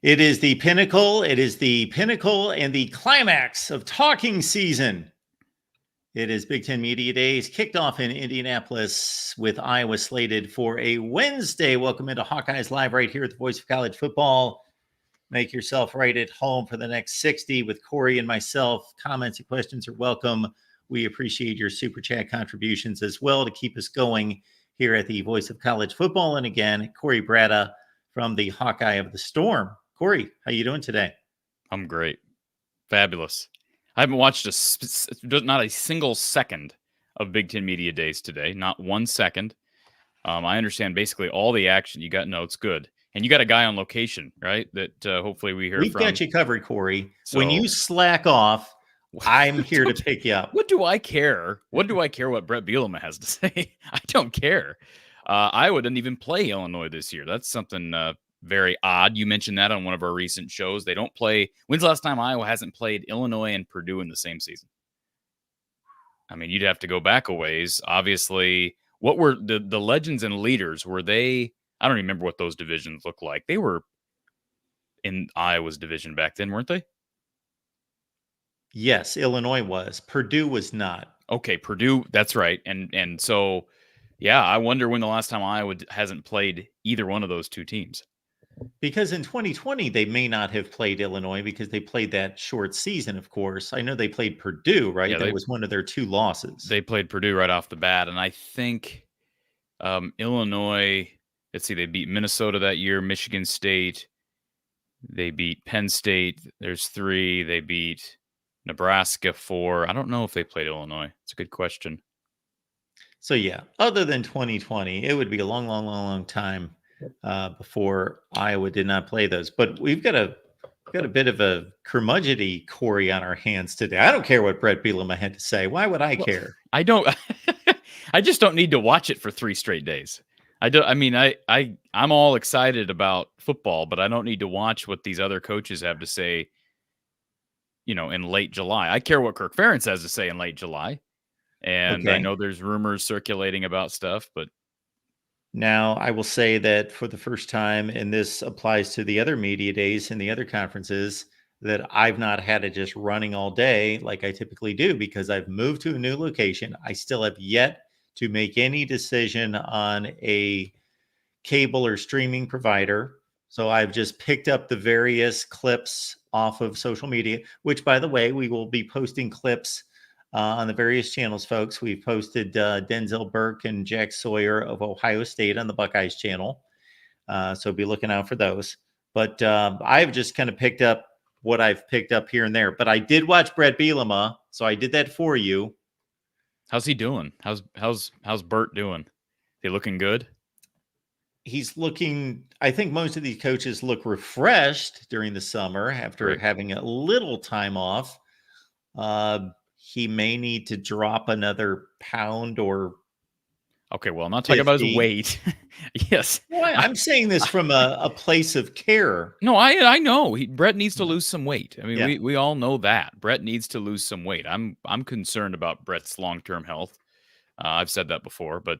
It is the pinnacle. It is the pinnacle and the climax of talking season. It is Big Ten Media Days, kicked off in Indianapolis with Iowa slated for a Wednesday. Welcome into Hawkeyes Live right here at the Voice of College Football. Make yourself right at home for the next 60 with Corey and myself. Comments and questions are welcome. We appreciate your Super Chat contributions as well to keep us going here at the Voice of College Football. And again, Corey Bratta from the Hawkeye of the Storm. Corey, how you doing today? I'm great. Fabulous. I haven't watched not a single second of Big Ten Media Days today. Not 1 second. I understand basically all the action. You got notes, good. And you got a guy on location, right? That hopefully we hear We've from. got you covered, Corey. So, when you slack off, I'm here to pick you up. What do I care? What do I care what Brett Bielema has to say? I don't care. Iowa didn't even play Illinois this year. That's something very odd. You mentioned that on one of our recent shows. They don't play. When's the last time Iowa hasn't played Illinois and Purdue in the same season? I mean, you'd have to go back a ways. Obviously, what were the legends and leaders? Were they? I don't remember what those divisions look like. They were in Iowa's division back then, weren't they? Yes, Illinois was. Purdue was not. Okay, Purdue. That's right. And so, yeah, I wonder when the last time Iowa hasn't played either one of those two teams. Because in 2020, they may not have played Illinois because they played that short season, of course. I know they played Purdue, right? Yeah, that was one of their two losses. They played Purdue right off the bat. And I think Illinois, let's see, they beat Minnesota that year, Michigan State. They beat Penn State. There's 3. They beat Nebraska 4. I don't know if they played Illinois. It's a good question. So, yeah, other than 2020, it would be a long time before Iowa did not play those. But we've got a bit of a curmudgeony Corey on our hands today. I don't care what Brett Bielema had to say. Why would I care? I don't. I just don't need to watch it for 3 straight days. I do. I mean, I'm all excited about football, but I don't need to watch what these other coaches have to say. In late July, I care what Kirk Ferentz has to say in late July, and I know there's rumors circulating about stuff, but. Now, I will say that for the first time, and this applies to the other media days and the other conferences, that I've not had it just running all day like I typically do because I've moved to a new location. I still have yet to make any decision on a cable or streaming provider. So I've just picked up the various clips off of social media, which, by the way, we will be posting clips on the various channels, folks. We've posted Denzel Burke and Jack Sawyer of Ohio State on the Buckeyes channel. So be looking out for those. But I've just kind of picked up what I've picked up here and there. But I did watch Brett Bielema, so I did that for you. How's he doing? How's Bert doing? He looking good? He's looking, I think most of these coaches look refreshed during the summer after having a little time off. He may need to drop another pound or. Okay, well, I'm not talking 50. About his weight. Yes. Well, I'm saying this from a place of care. No, I know. Brett needs to lose some weight. I mean, we all know that. Brett needs to lose some weight. I'm concerned about Brett's long-term health. I've said that before, but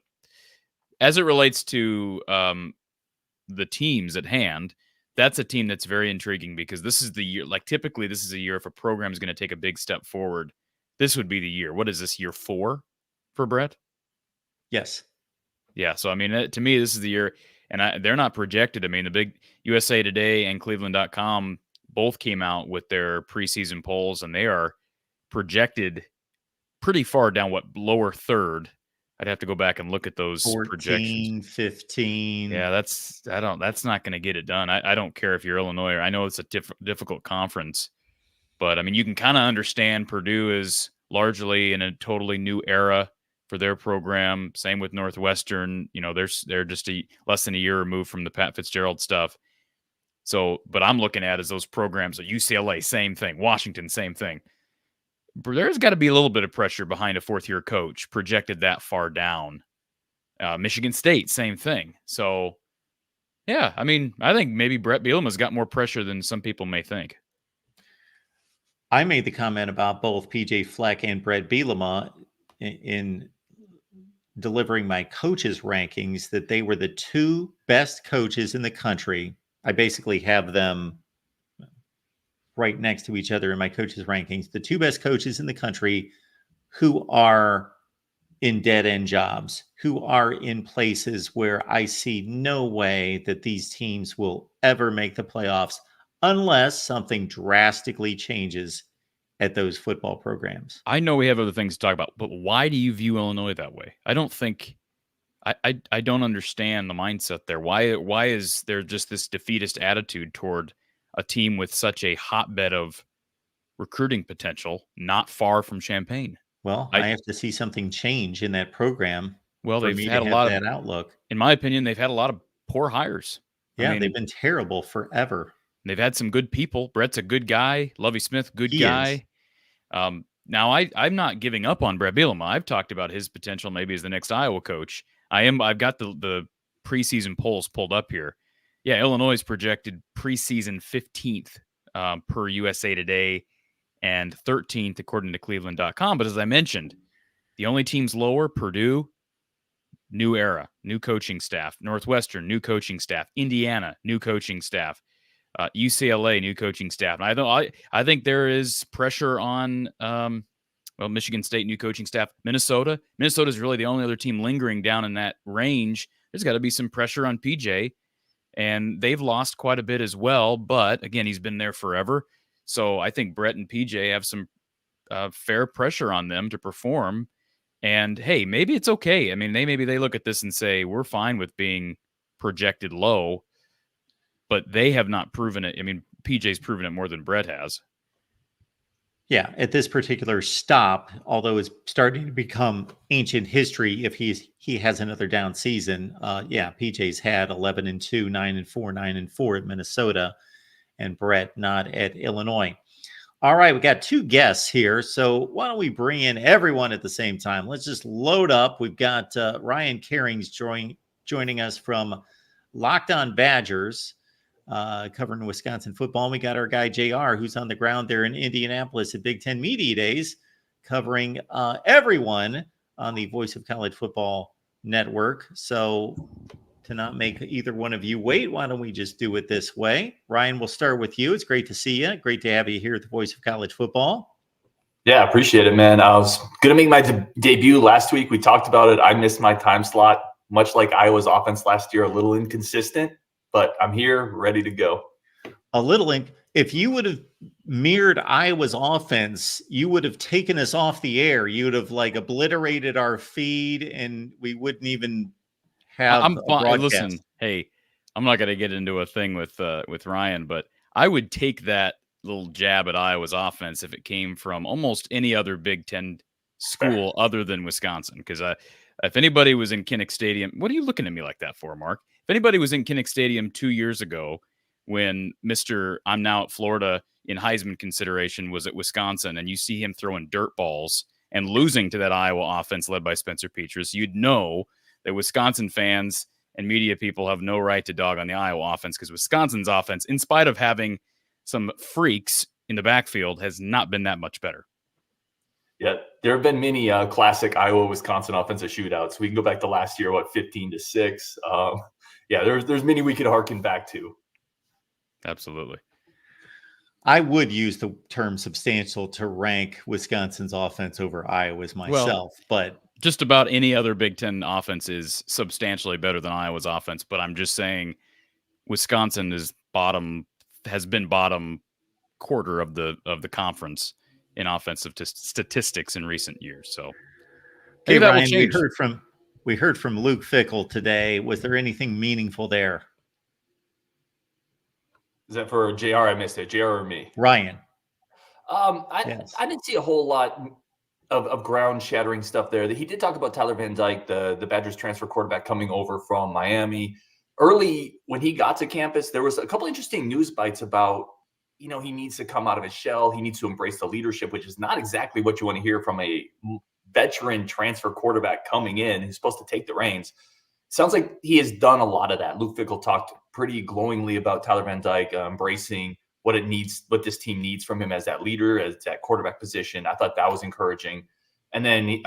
as it relates to the teams at hand, that's a team that's very intriguing because this is the year. Like typically, this is a year if a program is going to take a big step forward. This would be the year. What is this, year 4 for Brett? Yes. Yeah. So, I mean, to me, this is the year, and they're not projected. I mean, the big USA Today and Cleveland.com both came out with their preseason polls, and they are projected pretty far down, lower third. I'd have to go back and look at those 14, projections. 15. Yeah, that's not going to get it done. I don't care if you're Illinois. I know it's a difficult conference, but I mean, you can kind of understand Purdue is largely in a totally new era for their program. Same with Northwestern. They're just less than a year removed from the Pat Fitzgerald stuff. So, but I'm looking at is those programs at UCLA, same thing. Washington, same thing. There's got to be a little bit of pressure behind a 4th-year coach projected that far down. Michigan State, same thing. So, yeah, I mean, I think maybe Brett Bielema's got more pressure than some people may think. I made the comment about both PJ Fleck and Brett Bielema in delivering my coaches rankings that they were the 2 best coaches in the country. I basically have them right next to each other in my coaches rankings. The two best coaches in the country who are in dead end jobs, who are in places where I see no way that these teams will ever make the playoffs unless something drastically changes at those football programs. I know we have other things to talk about, but why do you view Illinois that way? I don't think I don't understand the mindset there. Why is there just this defeatist attitude toward a team with such a hotbed of recruiting potential not far from Champaign? Well, I have to see something change in that program for They've me to had a have lot of, that outlook. in my opinion, they've had a lot of poor hires. I Yeah, they've mean, been terrible forever. they've had some good people. Brett's a good guy. Lovey Smith, good He is. guy. Now I'm not giving up on Brett Bielema. I've talked about his potential maybe as the next Iowa coach. I've got the preseason polls pulled up here. Yeah, Illinois is projected preseason 15th per USA Today and 13th according to Cleveland.com. But as I mentioned, the only teams lower, Purdue, new era, new coaching staff. Northwestern, new coaching staff. Indiana, new coaching staff. UCLA, new coaching staff. And I think there is pressure on Michigan State, new coaching staff. Minnesota is really the only other team lingering down in that range. There's got to be some pressure on PJ, and they've lost quite a bit as well. But again, he's been there forever, so I think Brett and PJ have some fair pressure on them to perform. And hey, maybe it's okay. I mean, maybe they look at this and say we're fine with being projected low, but they have not proven it. I mean, PJ's proven it more than Brett has. Yeah, at this particular stop, although it's starting to become ancient history if he has another down season. PJ's had 11-2, 9-4, 9-4 at Minnesota, and Brett not at Illinois. All right, we got two guests here, so why don't we bring in everyone at the same time? Let's just load up. We've got Ryan Cairings joining us from Locked On Badgers, covering Wisconsin football. And we got our guy JR, who's on the ground there in Indianapolis at Big Ten Media Days, covering everyone on the Voice of College Football Network. So to not make either one of you wait, why don't we just do it this way? Ryan, we'll start with you. It's great to see you. Great to have you here at the Voice of College Football. Yeah, appreciate it, man. I was going to make my debut last week. We talked about it. I missed my time slot, much like Iowa's offense last year, a little inconsistent, but I'm here, ready to go. If you would have mirrored Iowa's offense, you would have taken us off the air. You would have obliterated our feed, and we wouldn't even have. I'm fine. Listen, hey, I'm not going to get into a thing with Ryan, but I would take that little jab at Iowa's offense if it came from almost any other Big Ten school other than Wisconsin. Because if anybody was in Kinnick Stadium, what are you looking at me like that for, Mark? If anybody was in Kinnick Stadium 2 years ago when Mr. I'm now at Florida in Heisman consideration was at Wisconsin, and you see him throwing dirt balls and losing to that Iowa offense led by Spencer Petras, you'd know that Wisconsin fans and media people have no right to dog on the Iowa offense, because Wisconsin's offense, in spite of having some freaks in the backfield, has not been that much better. Yeah, there have been many classic Iowa-Wisconsin offensive shootouts. We can go back to last year, 15-6. There's many we could harken back to. Absolutely. I would use the term substantial to rank Wisconsin's offense over Iowa's myself, but just about any other Big Ten offense is substantially better than Iowa's offense. But I'm just saying Wisconsin has been bottom quarter of the conference in offensive statistics in recent years. So hey, Ryan, we heard from Luke Fickell today. Was there anything meaningful there? Is that for JR? I missed it. JR or me? Ryan. I didn't see a whole lot of ground-shattering stuff there. He did talk about Tyler Van Dyke, the Badgers transfer quarterback coming over from Miami. Early, when he got to campus, there was a couple interesting news bites about, he needs to come out of his shell. He needs to embrace the leadership, which is not exactly what you want to hear from a veteran transfer quarterback coming in who's supposed to take the reins. Sounds like he has done a lot of that. Luke Fickell talked pretty glowingly about Tyler Van Dyke embracing what this team needs from him as that leader, as that quarterback position. I thought that was encouraging. And then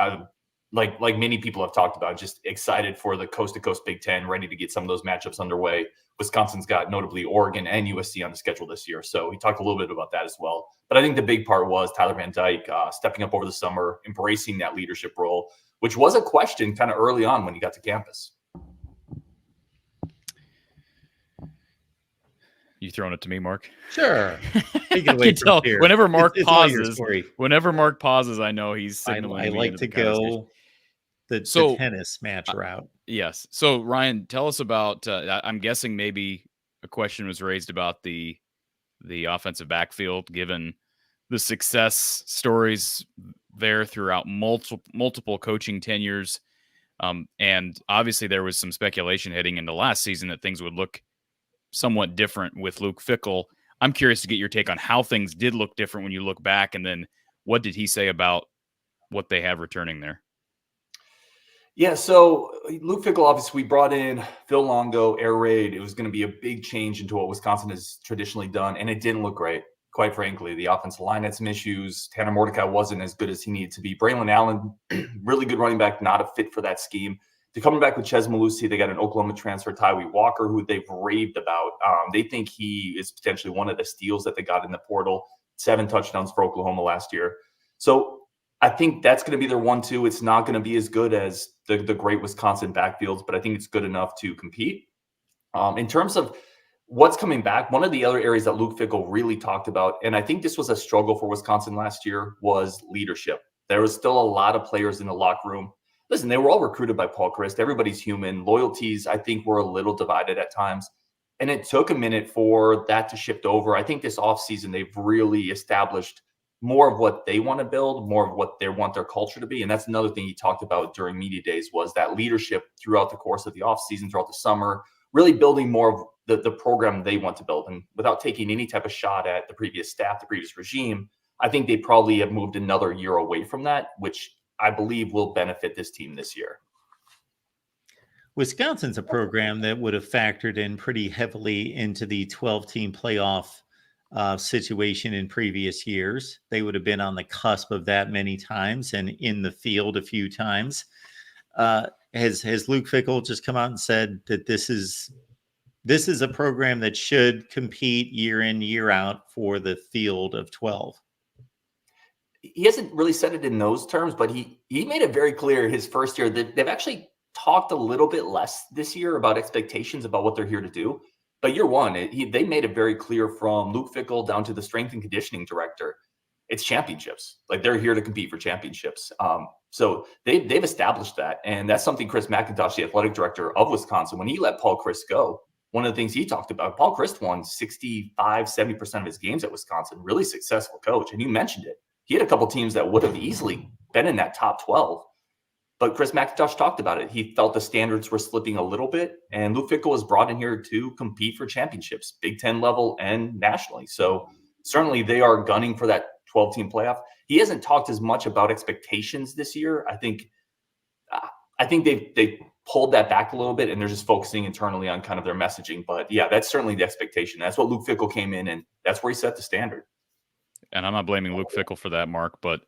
like many people have talked about, just excited for the coast-to-coast Big Ten, ready to get some of those matchups underway. Wisconsin's got notably Oregon and USC on the schedule this year, so he talked a little bit about that as well. But I think the big part was Tyler Van Dyke stepping up over the summer, embracing that leadership role, which was a question kind of early on when he got to campus. You throwing it to me, Mark? Sure. Take it away from here. Whenever Mark pauses, I know he's signaling. I like to go the tennis match route. Yes. So Ryan, tell us about. I'm guessing maybe a question was raised about the offensive backfield, given the success stories there throughout multiple coaching tenures, and obviously there was some speculation heading into last season that things would look somewhat different with Luke Fickell. I'm curious to get your take on how things did look different when you look back, and then what did he say about what they have returning there? Yeah, so Luke Fickell, obviously, we brought in Phil Longo, air raid. It was going to be a big change into what Wisconsin has traditionally done, and it didn't look great, quite frankly. The offensive line had some issues. Tanner Mordecai wasn't as good as he needed to be. Braylon Allen, really good running back, not a fit for that scheme. They're coming back with Ches Malusi. They got an Oklahoma transfer, Tyree Walker, who they've raved about. They think he is potentially one of the steals that they got in the portal. 7 touchdowns for Oklahoma last year. So I think that's going to be their 1-2. It's not going to be as good as the great Wisconsin backfields, but I think it's good enough to compete. In terms of what's coming back, one of the other areas that Luke Fickell really talked about, and I think this was a struggle for Wisconsin last year, was leadership. There was still a lot of players in the locker room. Listen, they were all recruited by Paul Chryst. Everybody's human. Loyalties, I think, were a little divided at times. And it took a minute for that to shift over. I think this offseason, they've really established more of what they want to build, more of what they want their culture to be. And that's another thing he talked about during media days, was that leadership throughout the course of the offseason, throughout the summer, really building more of the program they want to build. And without taking any type of shot at the previous staff, the previous regime, I think they probably have moved another year away from that, which I believe will benefit this team this year. Wisconsin's a program that would have factored in pretty heavily into the 12-team playoff situation in previous years. They would have been on the cusp of that many times and in the field a few times. Has Luke Fickell just come out and said that this is a program that should compete year in, year out for the field of 12? He hasn't really said it in those terms, but he made it very clear his first year that they've actually talked a little bit less this year about expectations about what they're here to do. But year one, they made it very clear from Luke Fickell down to the strength and conditioning director, it's championships. Like, they're here to compete for championships. So they've established that. And that's something Chris McIntosh, the athletic director of Wisconsin, when he let Paul Chryst go, one of the things he talked about, Paul Chryst won 65-70% of his games at Wisconsin, really successful coach. And you mentioned it. He had a couple teams that would have easily been in that top 12. But Chris McIntosh talked about it. He felt the standards were slipping a little bit. And Luke Fickell was brought in here to compete for championships, Big Ten level and nationally. So certainly they are gunning for that 12-team playoff. He hasn't talked as much about expectations this year. I think they pulled that back a little bit, and they're just focusing internally on kind of their messaging. But yeah, that's certainly the expectation. That's what Luke Fickell came in, and that's where he set the standard. And I'm not blaming Luke Fickell for that, Mark, but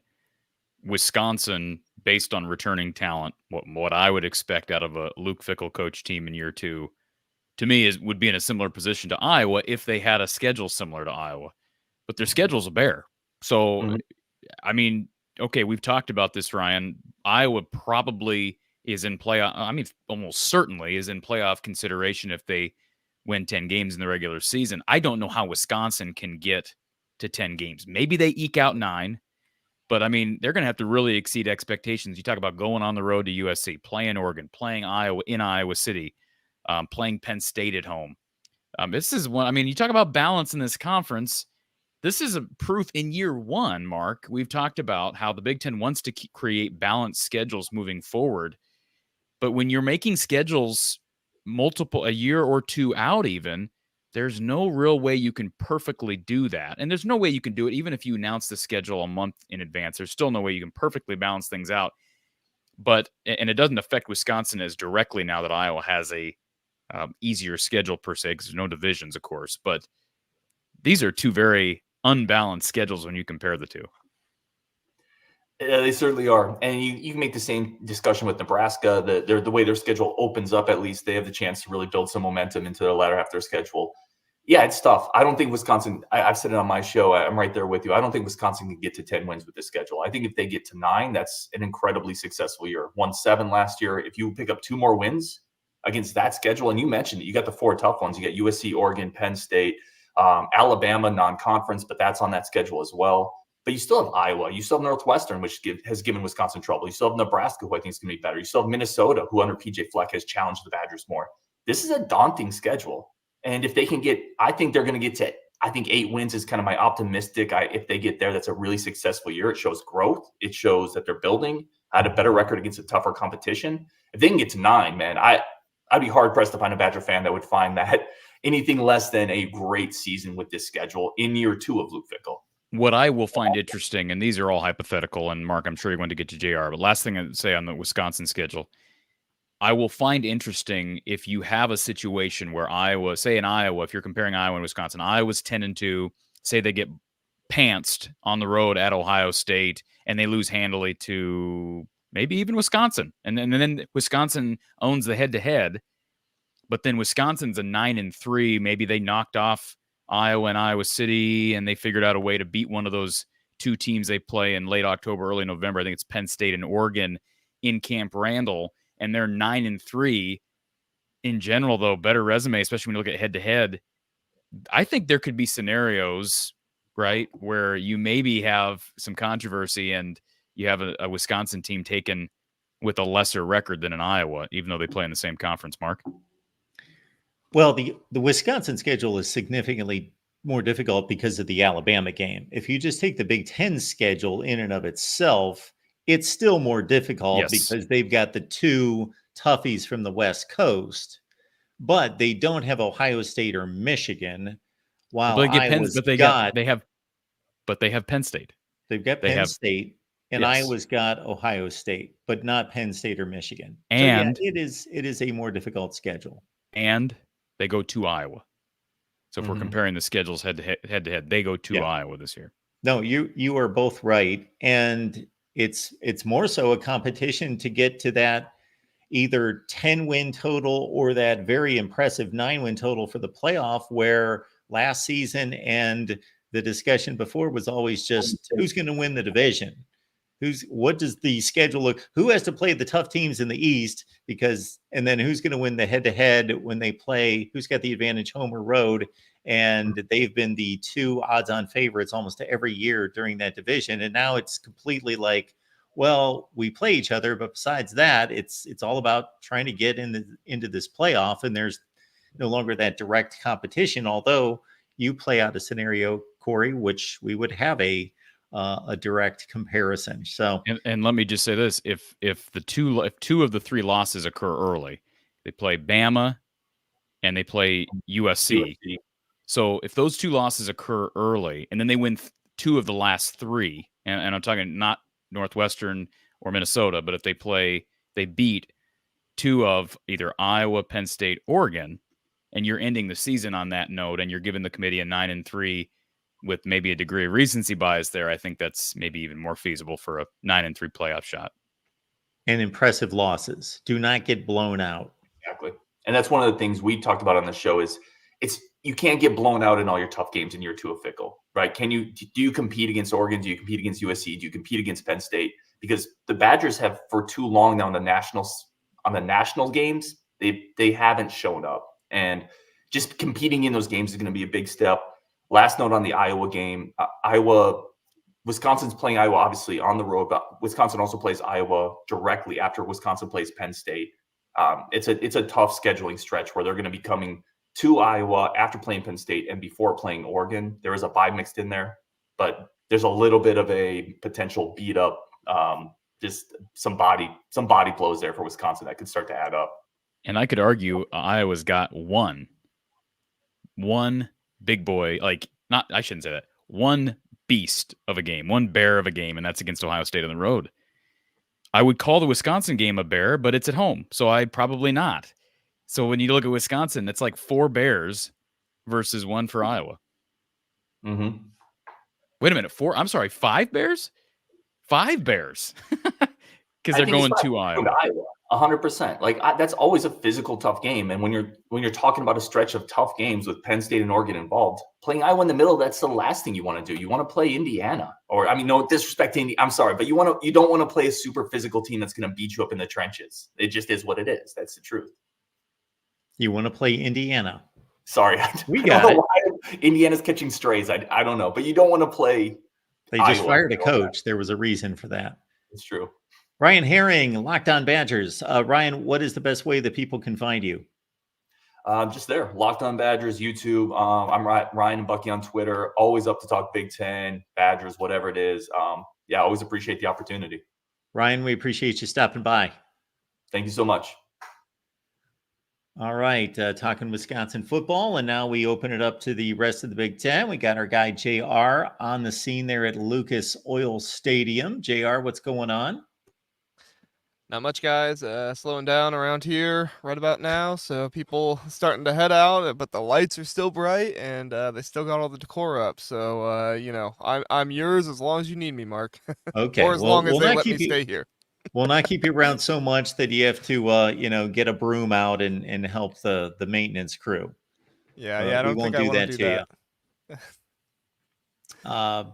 Wisconsin, based on returning talent, what I would expect out of a Luke Fickell coach team in year 2, to me would be in a similar position to Iowa if they had a schedule similar to Iowa. But their schedule's a bear. So, I mean, okay, we've talked about this, Ryan. Iowa probably is in playoff. I mean, almost certainly is in playoff consideration if they win 10 games in the regular season. I don't know how Wisconsin can get to 10 games. Maybe they eke out 9, but I mean, they're going to have to really exceed expectations. You talk about going on the road to USC, playing Oregon, playing Iowa in Iowa City, playing Penn State at home. This is one. I mean, you talk about balance in this conference. This is a proof in year 1, Mark. We've talked about how the Big Ten wants to create balanced schedules moving forward. But when you're making schedules a year or 2 out even, there's no real way you can perfectly do that. And there's no way you can do it even if you announce the schedule a month in advance. There's still no way you can perfectly balance things out. And it doesn't affect Wisconsin as directly now that Iowa has a easier schedule per se, because there's no divisions, of course. But these are 2 very unbalanced schedules when you compare the 2. Yeah, they certainly are. And you can make the same discussion with Nebraska. The way their schedule opens up, at least they have the chance to really build some momentum into the latter half of their schedule. Yeah, it's tough. I don't think Wisconsin, I've said it on my show, I'm right there with you. I don't think Wisconsin can get to 10 wins with this schedule. I think if they get to 9, that's an incredibly successful year. Won 7 last year. If you pick up 2 more wins against that schedule, and you mentioned it, you got the 4 tough ones. You got USC, Oregon, Penn State, Alabama, non-conference, but that's on that schedule as well. But you still have Iowa. You still have Northwestern, which has given Wisconsin trouble. You still have Nebraska, who I think is going to be better. You still have Minnesota, who under PJ Fleck has challenged the Badgers more. This is a daunting schedule. And if they can get, I think they're going to get to, I think 8 wins is kind of my optimistic. If they get there, that's a really successful year. It shows growth. It shows that they're building, had a better record against a tougher competition. If they can get to 9, man, I'd be hard pressed to find a Badger fan that would find that anything less than a great season with this schedule in year 2 of Luke Fickell. What I will find interesting, and these are all hypothetical, and Mark, I'm sure you're going to get to JR, but last thing I'd say on the Wisconsin schedule, I will find interesting if you have a situation where Iowa, say in Iowa, if you're comparing Iowa and Wisconsin, Iowa's 10-2, say they get pantsed on the road at Ohio State and they lose handily to maybe even Wisconsin. And then Wisconsin owns the head-to-head, but then Wisconsin's a 9-3. Maybe they knocked off Iowa and Iowa City and they figured out a way to beat one of those 2 teams they play in late October, early November. I think it's Penn State and Oregon in Camp Randall. And they're 9-3 in general, though. Better resume, especially when you look at head-to-head. I think there could be scenarios, right, where you maybe have some controversy and you have a Wisconsin team taken with a lesser record than an Iowa, even though they play in the same conference, Mark. Well, the Wisconsin schedule is significantly more difficult because of the Alabama game. If you just take the Big Ten schedule in and of itself, it's still more difficult because they've got the 2 toughies from the West Coast, but they don't have Ohio State or Michigan. While they have Penn State. They've got Penn State, and Iowa's got Ohio State, but not Penn State or Michigan. And so yeah, it is a more difficult schedule. And they go to Iowa. So if we're comparing the schedules head to head, they go to Iowa this year. No, you are both right, and it's more so a competition to get to that either 10-win total or that very impressive 9-win total for the playoff, where last season and the discussion before was always just who's going to win the division. What does the schedule look? Who has to play the tough teams in the East? And then who's going to win the head-to-head when they play? Who's got the advantage, home or road? And they've been the 2 odds-on favorites almost every year during that division. And now it's completely like, well, we play each other, but besides that, it's all about trying to get into this playoff. And there's no longer that direct competition. Although you play out a scenario, Corey, which we would have a direct comparison. So, and let me just say this: if 2 of the 3 losses occur early, they play Bama and they play USC. So if those 2 losses occur early, and then they win 2 of the last 3, and I'm talking not Northwestern or Minnesota, but if they beat 2 of either Iowa, Penn State, Oregon, and you're ending the season on that note, and you're giving the committee a 9-3 with maybe a degree of recency bias there, I think that's maybe even more feasible for a 9-3 playoff shot. And impressive losses. Do not get blown out. Exactly. And that's one of the things we talked about on the show is you can't get blown out in all your tough games in year 2 of Fickell, right? Do you compete against Oregon? Do you compete against USC? Do you compete against Penn State? Because the Badgers have for too long now on the national games, they haven't shown up. And just competing in those games is going to be a big step. Last note on the Iowa game, Wisconsin's playing Iowa obviously on the road, but Wisconsin also plays Iowa directly after Wisconsin plays Penn State. It's a tough scheduling stretch where they're going to be coming to Iowa after playing Penn State and before playing Oregon. There is a bye mixed in there, but there's a little bit of a potential beat up, just some body blows there for Wisconsin that could start to add up. And I could argue Iowa's got one big boy, I shouldn't say that, one beast of a game, one bear of a game, and that's against Ohio State on the road. I would call the Wisconsin game a bear, but it's at home, so I'd probably not. So when you look at Wisconsin, it's like 4 bears versus 1 for Iowa. Mm-hmm. Wait a minute, 5 bears? 5 Bears because they're going to Iowa. 100%. Like that's always a physical, tough game. And when you're talking about a stretch of tough games with Penn State and Oregon involved, playing Iowa in the middle, that's the last thing you want to do. You want to play Indiana, or I mean, no disrespect to Indiana. I'm sorry, but you don't want to play a super physical team that's going to beat you up in the trenches. It just is what it is. That's the truth. You want to play Indiana. Sorry, we got it. Why Indiana's catching strays. I don't know, but you don't want to play. They just fired a coach. There was a reason for that. It's true. Ryan Herring, Locked On Badgers. Ryan, what is the best way that people can find you? Just there, Locked On Badgers, YouTube. I'm Ryan and Bucky on Twitter. Always up to talk Big Ten, Badgers, whatever it is. Yeah, always appreciate the opportunity. Ryan, we appreciate you stopping by. Thank you so much. All right, talking Wisconsin football, and now we open it up to the rest of the Big Ten. We got our guy JR on the scene there at Lucas Oil Stadium. JR, what's going on? Not much, guys. Slowing down around here right about now. So people starting to head out, but the lights are still bright and they still got all the decor up. So, I'm yours as long as you need me, Mark. Okay. Or as long as they let me stay here. We'll not keep you around so much that you have to, get a broom out and help the maintenance crew. Yeah. I don't think I want to do that.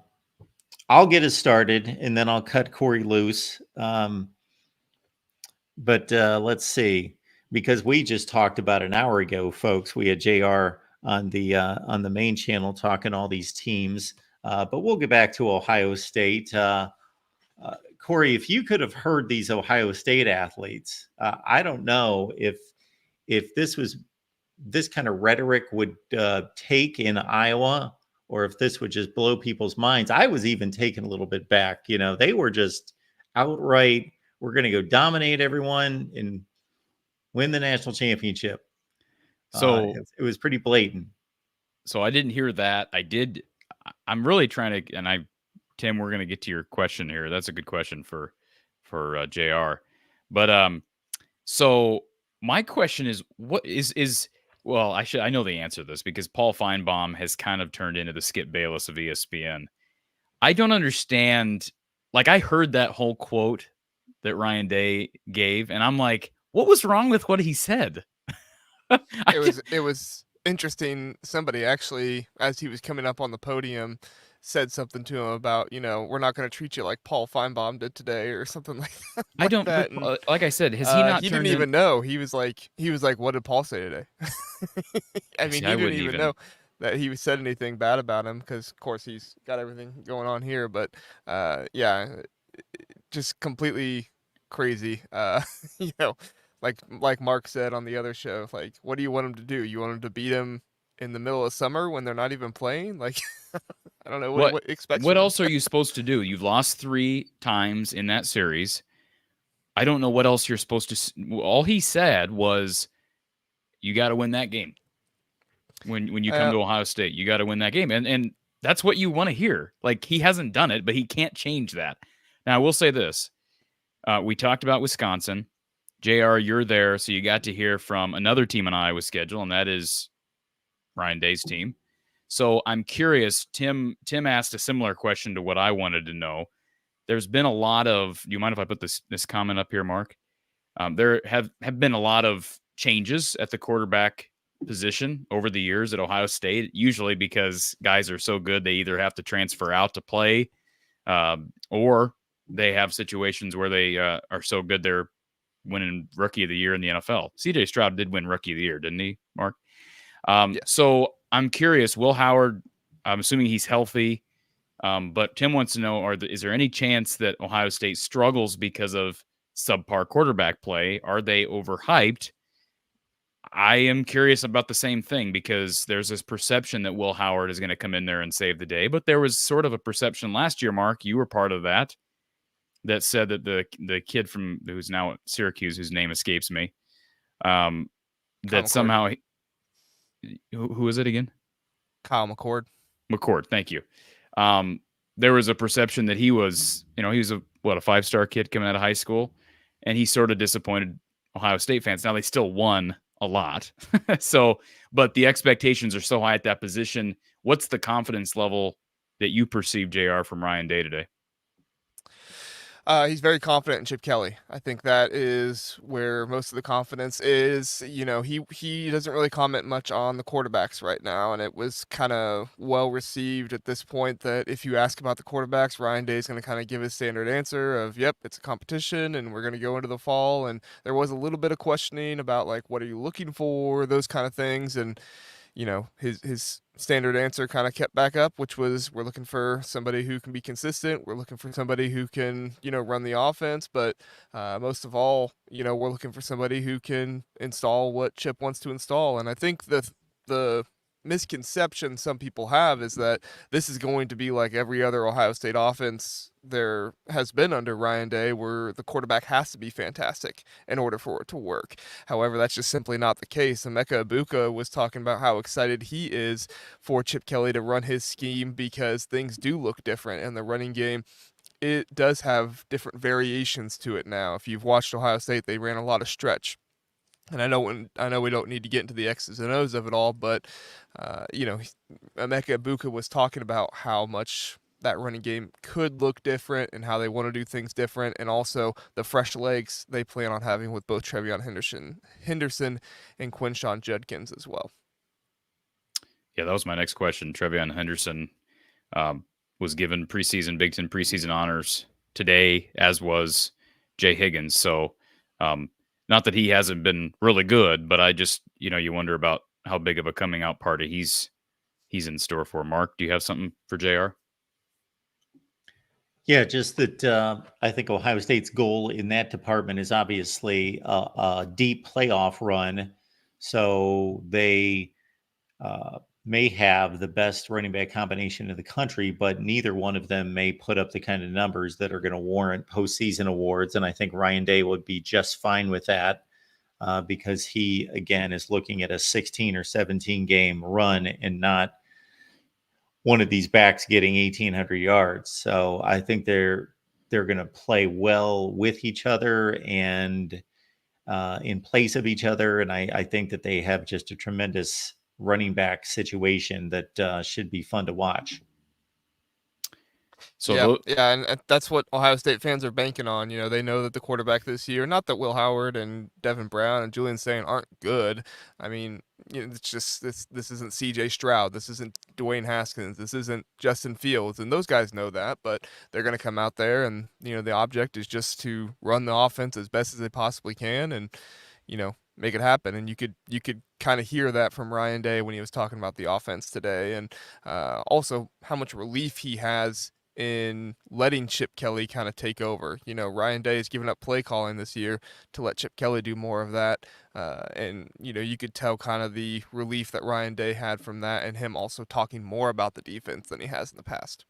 I'll get us started and then I'll cut Corey loose. But let's see, because we just talked about an hour ago, folks. We had JR on the main channel talking all these teams. But we'll get back to Ohio State. Corey, if you could have heard these Ohio State athletes, I don't know if this kind of rhetoric would take in Iowa, or if this would just blow people's minds. I was even taken a little bit back. They were just outright, we're going to go dominate everyone and win the national championship. So it was pretty blatant. So I didn't hear that. I'm really trying to, and Tim, we're going to get to your question here. That's a good question for JR. But so my question is, what well, I know the answer to this because Paul Feinbaum has kind of turned into the Skip Bayless of ESPN. I don't understand. Like, I heard that whole quote that Ryan Day gave, and I'm like, what was wrong with what he said? It was interesting. Somebody actually, as he was coming up on the podium, said something to him about, we're not going to treat you like Paul Feinbaum did today, or something like that. I don't. That. And, like I said, has he not? He didn't even know. He was like, what did Paul say today? I mean, he didn't even know that he said anything bad about him because, of course, he's got everything going on here. But yeah, just completely crazy. Like Mark said on the other show, like, what do you want him to do? You want him to beat him in the middle of summer when they're not even playing? Like, I don't know what expects. What else are you supposed to do? You've lost 3 times in that series. I don't know what else you're supposed to. All he said was, "You got to win that game." When you come to Ohio State, you got to win that game, and that's what you want to hear. Like, he hasn't done it, but he can't change that. Now, I will say this: we talked about Wisconsin. JR, you're there, so you got to hear from another team on Iowa's schedule, and that is Ryan Day's team. So I'm curious. Tim asked a similar question to what I wanted to know. There's been a lot of. Do you mind if I put this comment up here, Mark? There have been a lot of changes at the quarterback position over the years at Ohio State. Usually because guys are so good, they either have to transfer out to play, or they have situations where they are so good they're winning Rookie of the Year in the NFL. CJ Stroud did win Rookie of the Year, didn't he, Mark? Yes. So I'm curious, Will Howard, I'm assuming he's healthy, but Tim wants to know, is there any chance that Ohio State struggles because of subpar quarterback play? Are they overhyped? I am curious about the same thing because there's this perception that Will Howard is going to come in there and save the day, but there was sort of a perception last year, Mark, you were part of that said that the kid who's now at Syracuse, whose name escapes me, that somehow who is it again? Kyle McCord. McCord, thank you. There was a perception that he was, he was a 5-star kid coming out of high school, and he sort of disappointed Ohio State fans. Now they still won a lot, but the expectations are so high at that position. What's the confidence level that you perceive, JR, from Ryan Day today? He's very confident in Chip Kelly. I think that is where most of the confidence is. You know, he doesn't really comment much on the quarterbacks right now, and it was kind of well received at this point that if you ask about the quarterbacks, Ryan Day is going to kind of give his standard answer of, "Yep, it's a competition, and we're going to go into the fall." And there was a little bit of questioning about like, what are you looking for, those kind of things, and you know, his standard answer kind of kept back up, which was, we're looking for somebody who can be consistent. We're looking for somebody who can, you know, run the offense. But most of all, you know, we're looking for somebody who can install what Chip wants to install. And I think the misconception some people have is that this is going to be like every other Ohio State offense there has been under Ryan Day, where the quarterback has to be fantastic in order for it to work. However, that's just simply not the case. Emeka Ibuka was talking about how excited he is for Chip Kelly to run his scheme because things do look different in the running game. It does have different variations to it now. If you've watched Ohio State, they ran a lot of stretch. And I know we don't need to get into the X's and O's of it all, but you know, Emeka Ibuka was talking about how much that running game could look different and how they want to do things different, and also the fresh legs they plan on having with both Trevion Henderson and Quinshon Judkins as well. Yeah, that was my next question. Trevion Henderson was given Big Ten preseason honors today, as was Jay Higgins. So not that he hasn't been really good, but I just, you know, you wonder about how big of a coming out party he's in store for. Mark, do you have something for JR? Yeah, just that I think Ohio State's goal in that department is obviously a deep playoff run. So they may have the best running back combination in the country, but neither one of them may put up the kind of numbers that are going to warrant postseason awards. And I think Ryan Day would be just fine with that because he, again, is looking at a 16 or 17 game run and not one of these backs getting 1,800 yards. So I think they're going to play well with each other and in place of each other. And I think that they have just a tremendous running back situation that should be fun to watch. So and that's what Ohio State fans are banking on. You know, they know that the quarterback this year, not that Will Howard and Devin Brown and Julian Saint aren't good. I mean, you know, it's just this isn't CJ Stroud, this isn't Dwayne Haskins, this isn't Justin Fields, and those guys know that, but they're going to come out there and, you know, the object is just to run the offense as best as they possibly can and, you know, make it happen. And you could kind of hear that from Ryan Day when he was talking about the offense today, and also how much relief he has in letting Chip Kelly kind of take over. You know, Ryan Day has given up play calling this year to let Chip Kelly do more of that. And, you know, you could tell kind of the relief that Ryan Day had from that, and him also talking more about the defense than he has in the past.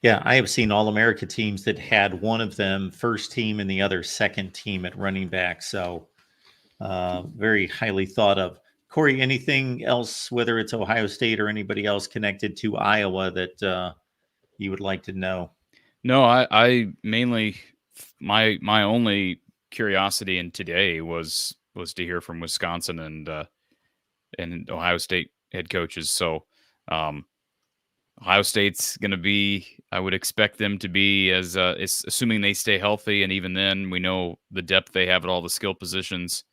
Yeah, I have seen All-America teams that had one of them first team and the other second team at running back. So very highly thought of. Corey, anything else, whether it's Ohio State or anybody else connected to Iowa that you would like to know? No, I mainly, my only curiosity in today was to hear from Wisconsin and Ohio State head coaches. So Ohio State's going to be, I would expect them to be as assuming they stay healthy. And even then, we know the depth they have at all the skill positions.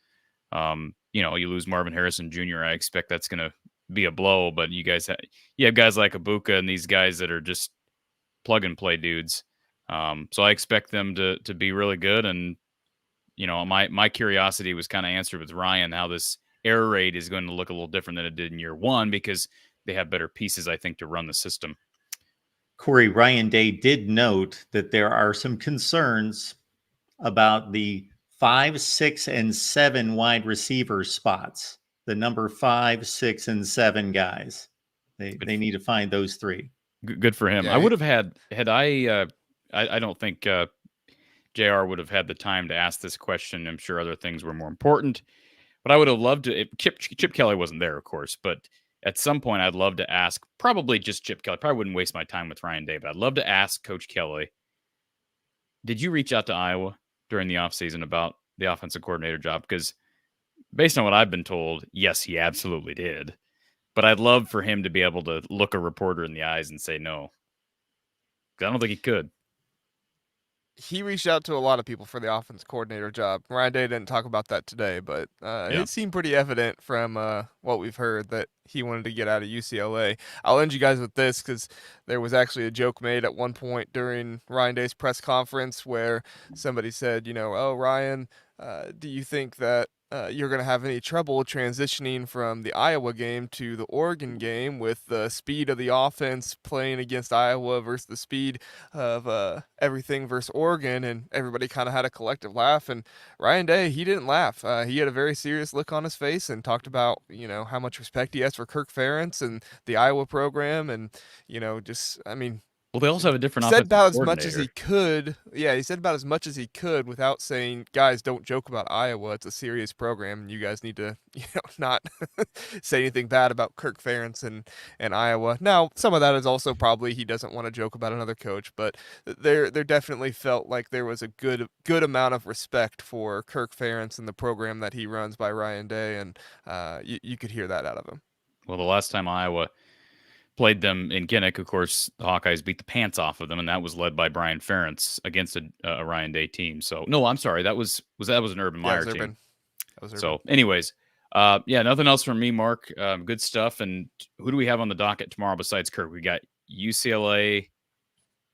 You know, you lose Marvin Harrison Jr. I expect that's going to be a blow, but you have guys like Ibuka and these guys that are just plug and play dudes. So I expect them to be really good. And, you know, my curiosity was kind of answered with Ryan, how this error rate is going to look a little different than it did in year one, because they have better pieces, I think, to run the system. Corey, Ryan Day did note that there are some concerns about the 5, 6, and 7 wide receiver spots. The number 5, 6, and 7 guys. They need to find those 3. Good for him. Yeah. I would have had I don't think JR would have had the time to ask this question. I'm sure other things were more important, but I would have loved to. Chip Kelly wasn't there, of course, but at some point I'd love to ask, probably just Chip Kelly. Probably wouldn't waste my time with Ryan Day, but I'd love to ask Coach Kelly, did you reach out to Iowa during the offseason about the offensive coordinator job? Because based on what I've been told, yes, he absolutely did. But I'd love for him to be able to look a reporter in the eyes and say no. Because I don't think he could. he reached out to a lot of people for the offense coordinator job. Ryan Day didn't talk about that today, but it seemed pretty evident from what we've heard that he wanted to get out of UCLA. I'll end you guys with this because there was actually a joke made at one point during Ryan Day's press conference where somebody said, oh, Ryan, do you think that you're going to have any trouble transitioning from the Iowa game to the Oregon game with the speed of the offense playing against Iowa versus the speed of everything versus Oregon? And everybody kind of had a collective laugh. And Ryan Day, he didn't laugh. He had a very serious look on his face and talked about, how much respect he has for Kirk Ferentz and the Iowa program. And, well, they also have a different said offensive about as coordinator. much as he could. Yeah, he said about as much as he could without saying, guys, don't joke about Iowa. It's a serious program, and you guys need to, not say anything bad about Kirk Ferentz and Iowa. Now, some of that is also probably he doesn't want to joke about another coach, but there definitely felt like there was a good amount of respect for Kirk Ferentz and the program that he runs by Ryan Day, and you could hear that out of him. Well, the last time Iowa played them in Kinnick, of course, the Hawkeyes beat the pants off of them, and that was led by Brian Ferentz against a Ryan Day team. So, no, I'm sorry, that was an Urban Meyer team. That was Urban. So, anyways, nothing else from me, Mark. Good stuff. And who do we have on the docket tomorrow besides Kirk? We got UCLA.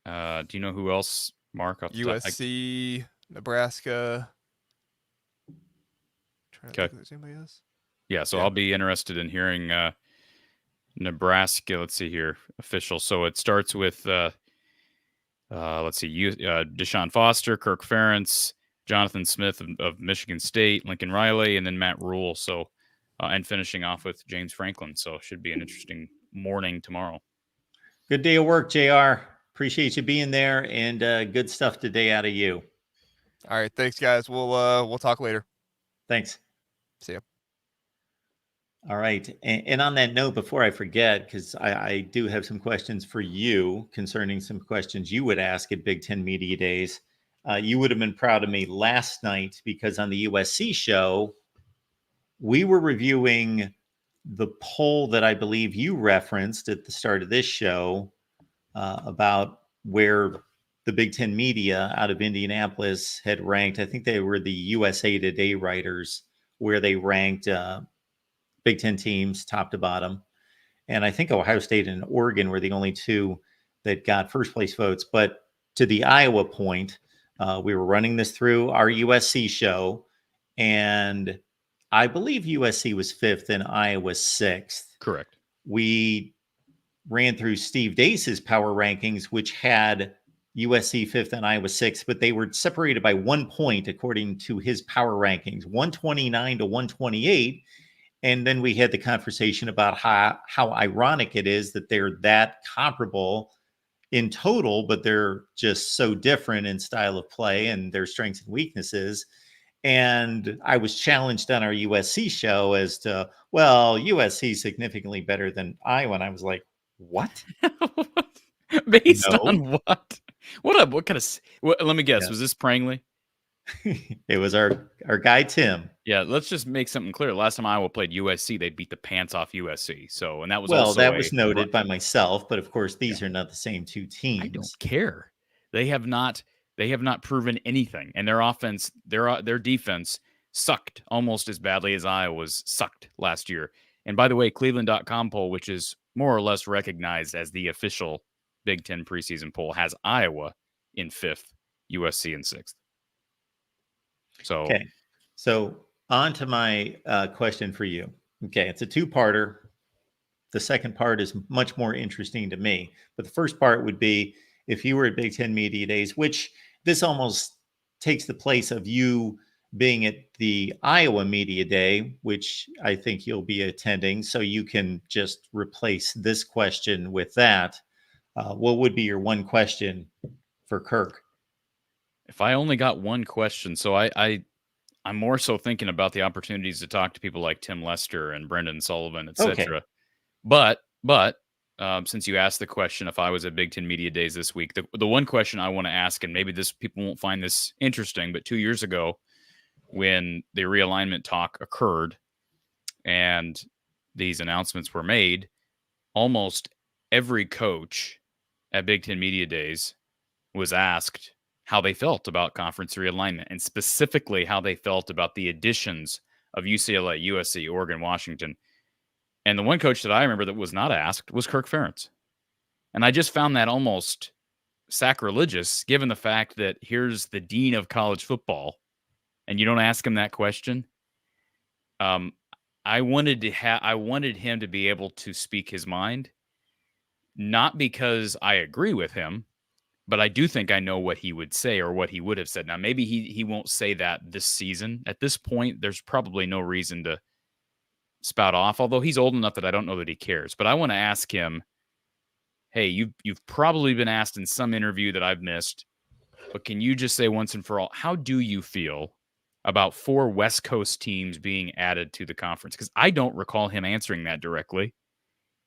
Do you know who else, Mark? USC, Nebraska. Okay. Think there's anybody else? Yeah, so I'll be interested in hearing Nebraska. Let's see here. Official. So it starts with Deshaun Foster, Kirk Ferentz, Jonathan Smith of Michigan State, Lincoln Riley, and then Matt Rule. So and finishing off with James Franklin. So it should be an interesting morning tomorrow. Good day of work, JR. Appreciate you being there, and good stuff today out of you. All right, thanks, guys. We'll talk later. Thanks. See ya. All right. And on that note, before I forget, because I do have some questions for you concerning some questions you would ask at Big Ten Media Days. You would have been proud of me last night because on the USC show, we were reviewing the poll that I believe you referenced at the start of this show about where the Big Ten media out of Indianapolis had ranked. I think they were the USA Today writers, where they ranked Big Ten teams top to bottom. And I think Ohio State and Oregon were the only two that got first place votes. But to the Iowa point, we were running this through our USC show, and I believe USC was 5th and Iowa 6th. Correct. We ran through Steve Dace's power rankings, which had USC 5th and Iowa 6th, but they were separated by 1 point according to his power rankings, 129 to 128. And then we had the conversation about how ironic it is that they're that comparable in total, but they're just so different in style of play and their strengths and weaknesses. And I was challenged on our USC show as to, well, USC is significantly better than Iowa. And I was like, what? Based on what? What kind of? Let me guess. Yeah. Was this Prangley? It was our guy Tim. Yeah, let's just make something clear. Last time Iowa played USC, they beat the pants off USC. So, and that was was noted by myself. But of course, these are not the same two teams. I don't care. They have not proven anything, and their offense, their defense sucked almost as badly as Iowa's sucked last year. And by the way, Cleveland.com poll, which is more or less recognized as the official Big Ten preseason poll, has Iowa in 5th, USC in 6th. So, okay. So on to my question for you. Okay, it's a two-parter. The second part is much more interesting to me. But the first part would be if you were at Big Ten Media Days, which this almost takes the place of you being at the Iowa Media Day, which I think you'll be attending. So you can just replace this question with that. What would be your one question for Kirk? If I only got one question, so I'm more so thinking about the opportunities to talk to people like Tim Lester and Brendan Sullivan, etc. Okay. But since you asked the question, if I was at Big Ten Media Days this week, the one question I want to ask, and maybe people won't find this interesting, but 2 years ago, when the realignment talk occurred and these announcements were made, almost every coach at Big Ten Media Days was asked how they felt about conference realignment, and specifically how they felt about the additions of UCLA, USC, Oregon, Washington. And the one coach that I remember that was not asked was Kirk Ferentz. And I just found that almost sacrilegious, given the fact that here's the dean of college football, and you don't ask him that question. I wanted him to be able to speak his mind, not because I agree with him, but I do think I know what he would say or what he would have said. Now, maybe he won't say that this season. At this point, there's probably no reason to spout off, although he's old enough that I don't know that he cares. But I want to ask him, hey, you've probably been asked in some interview that I've missed, but can you just say once and for all, how do you feel about 4 West Coast teams being added to the conference? Because I don't recall him answering that directly.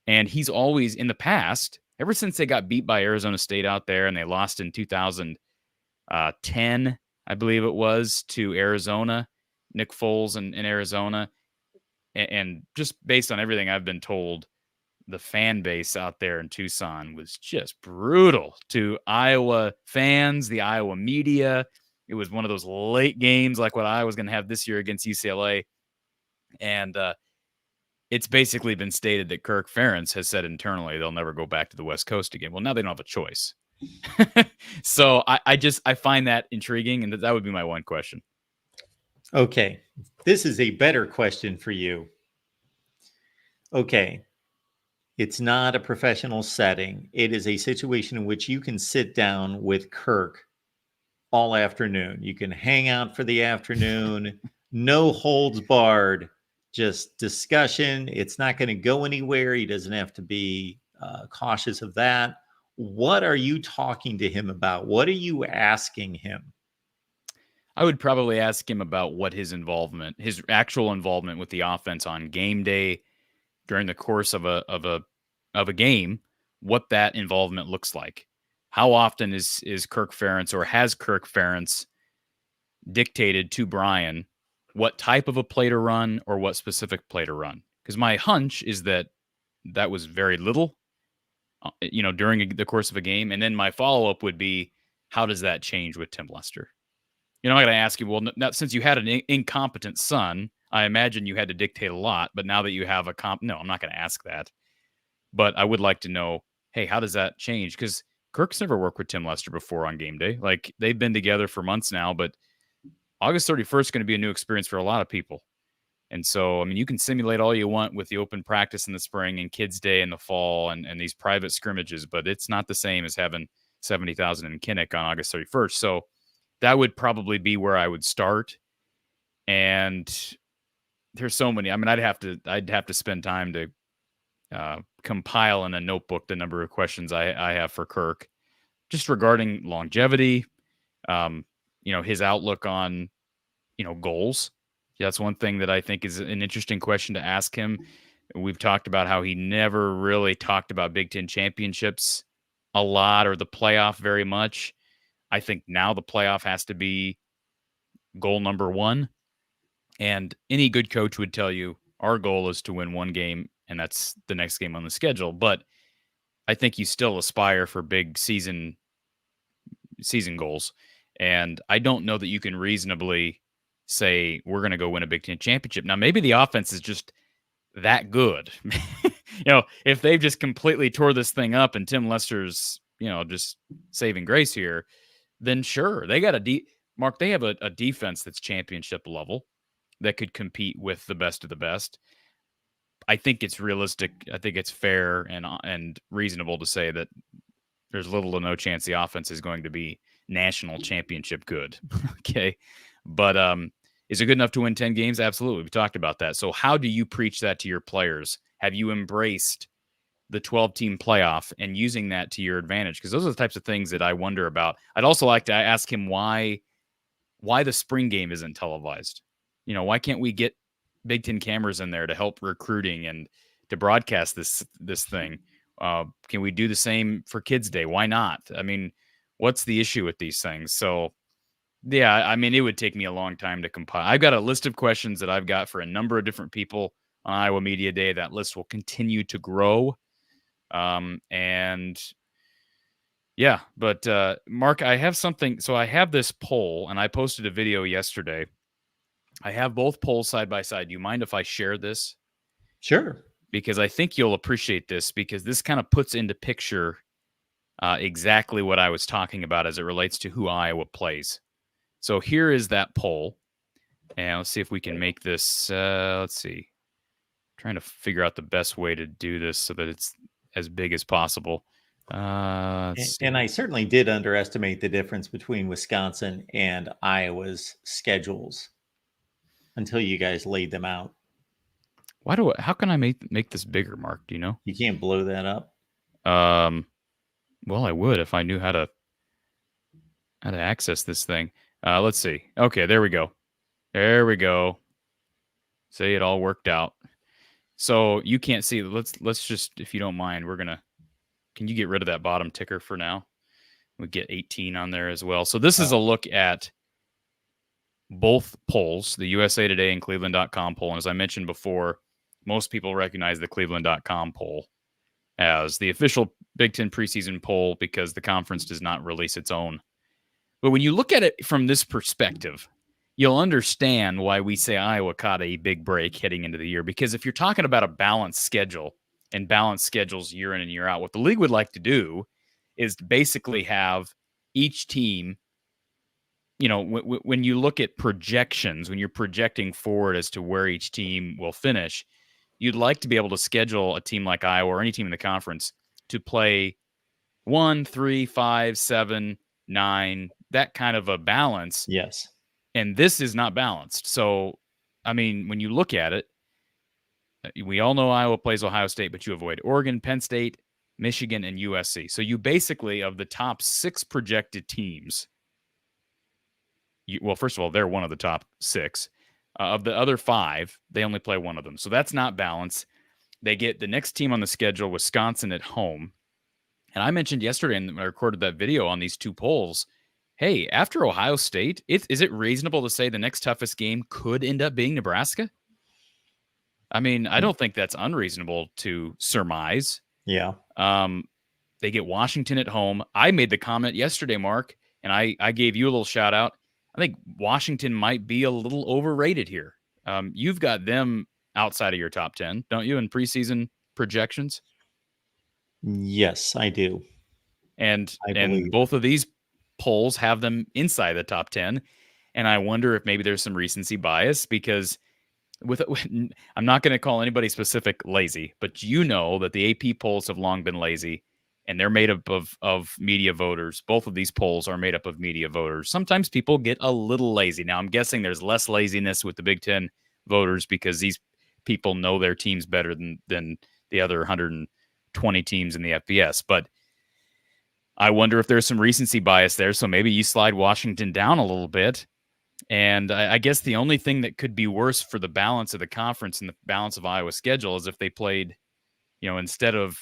And he's always, in the past, ever since they got beat by Arizona State out there and they lost in 2010, I believe it was, to Arizona, Nick Foles in Arizona. And just based on everything I've been told, the fan base out there in Tucson was just brutal to Iowa fans, the Iowa media. It was one of those late games like what I was going to have this year against UCLA. And it's basically been stated that Kirk Ferentz has said internally they'll never go back to the West Coast again. Well, now they don't have a choice. So I find that intriguing, and that would be my one question. Okay, this is a better question for you. Okay, it's not a professional setting. It is a situation in which you can sit down with Kirk all afternoon. You can hang out for the afternoon, no holds barred, just discussion. It's not going to go anywhere. He doesn't have to be cautious of that. What are you talking to him about? What are you asking him? I would probably ask him about what his actual involvement with the offense on game day during the course of a game, what that involvement looks like. How often is Kirk Ferentz, or has Kirk Ferentz dictated to Brian what type of a play to run or what specific play to run? Because my hunch is that was very little, during the course of a game. And then my follow-up would be, how does that change with Tim Lester? I'm not going to ask you, well, now, since you had an incompetent son, I imagine you had to dictate a lot, but now that you have no, I'm not going to ask that. But I would like to know, hey, how does that change? Because Kirk's never worked with Tim Lester before on game day. Like, they've been together for months now, but August 31st is going to be a new experience for a lot of people. And so, I mean, you can simulate all you want with the open practice in the spring and Kids Day in the fall and these private scrimmages, but it's not the same as having 70,000 in Kinnick on August 31st. So that would probably be where I would start. And there's so many. I mean, I'd have to spend time to compile in a notebook the number of questions I have for Kirk, just regarding longevity, his outlook on, goals. That's one thing that I think is an interesting question to ask him. We've talked about how he never really talked about Big Ten championships a lot, or the playoff very much. I think now the playoff has to be goal number one. And any good coach would tell you our goal is to win one game, and that's the next game on the schedule. But I think you still aspire for big season goals. And I don't know that you can reasonably say we're going to go win a Big Ten championship. Now, maybe the offense is just that good. If they've just completely tore this thing up and Tim Lester's, just saving grace here, then sure, they got Mark, they have a defense that's championship level that could compete with the best of the best. I think it's realistic. I think it's fair and reasonable to say that there's little to no chance the offense is going to be national championship good. Okay. But is it good enough to win 10 games? Absolutely. We talked about that. So how do you preach that to your players? Have you embraced the 12-team playoff and using that to your advantage? Because those are the types of things that I wonder about. I'd also like to ask him why the spring game isn't televised. Why can't we get Big Ten cameras in there to help recruiting and to broadcast this thing? Can we do the same for Kids Day? Why not? I mean, what's the issue with these things? So, yeah, I mean, it would take me a long time to compile. I've got a list of questions that I've got for a number of different people on Iowa Media Day. That list will continue to grow. And Yeah, but Mark, I have something. So I have this poll, and I posted a video yesterday. I have both polls side by side. Do you mind if I share this? Sure. Because I think you'll appreciate this, because this kind of puts into picture exactly what I was talking about as it relates to who Iowa plays. So here is that poll. And let's see if we can make this, let's see. Trying to figure out the best way to do this so that it's as big as possible. And I certainly did underestimate the difference between Wisconsin and Iowa's schedules until you guys laid them out. How can I make this bigger, Mark? Do you know? You can't blow that up. Well, I would if I knew how to access this thing. Let's see. Okay, there we go. There we go. See, it all worked out. So you can't see. Let's just, if you don't mind, can you get rid of that bottom ticker for now? We get 18 on there as well. So this is a look at both polls, the USA Today and Cleveland.com poll. And as I mentioned before, most people recognize the Cleveland.com poll as the official Big Ten preseason poll because the conference does not release its own. But when you look at it from this perspective, you'll understand why we say Iowa caught a big break heading into the year. Because if you're talking about a balanced schedule and balanced schedules year in and year out, what the league would like to do is to basically have each team, when you look at projections, when you're projecting forward as to where each team will finish, you'd like to be able to schedule a team like Iowa or any team in the conference to play 1, 3, 5, 7, 9, that kind of a balance. Yes. And this is not balanced. So, I mean, when you look at it, we all know Iowa plays Ohio State, but you avoid Oregon, Penn State, Michigan, and USC. So you basically, of the top 6 projected teams, well, first of all, they're one of the top 6. Of the other 5, they only play one of them. So that's not balanced. They get the next team on the schedule, Wisconsin, at home. And I mentioned yesterday, and I recorded that video on these 2 polls, hey, after Ohio State, is it reasonable to say the next toughest game could end up being Nebraska? I mean, I don't think that's unreasonable to surmise. Yeah. They get Washington at home. I made the comment yesterday, Mark, and I gave you a little shout out. I think Washington might be a little overrated here. You've got them outside of your top 10, don't you, in preseason projections? Yes, I do. And both of these polls have them inside the top 10. And I wonder if maybe there's some recency bias because I'm not going to call anybody specific lazy, but you know that the AP polls have long been lazy and they're made up of media voters. Both of these polls are made up of media voters. Sometimes people get a little lazy. Now, I'm guessing there's less laziness with the Big Ten voters because these people know their teams better than the other 120 teams in the FBS. But I wonder if there's some recency bias there. So maybe you slide Washington down a little bit. And I guess the only thing that could be worse for the balance of the conference and the balance of Iowa's schedule is if they played, instead of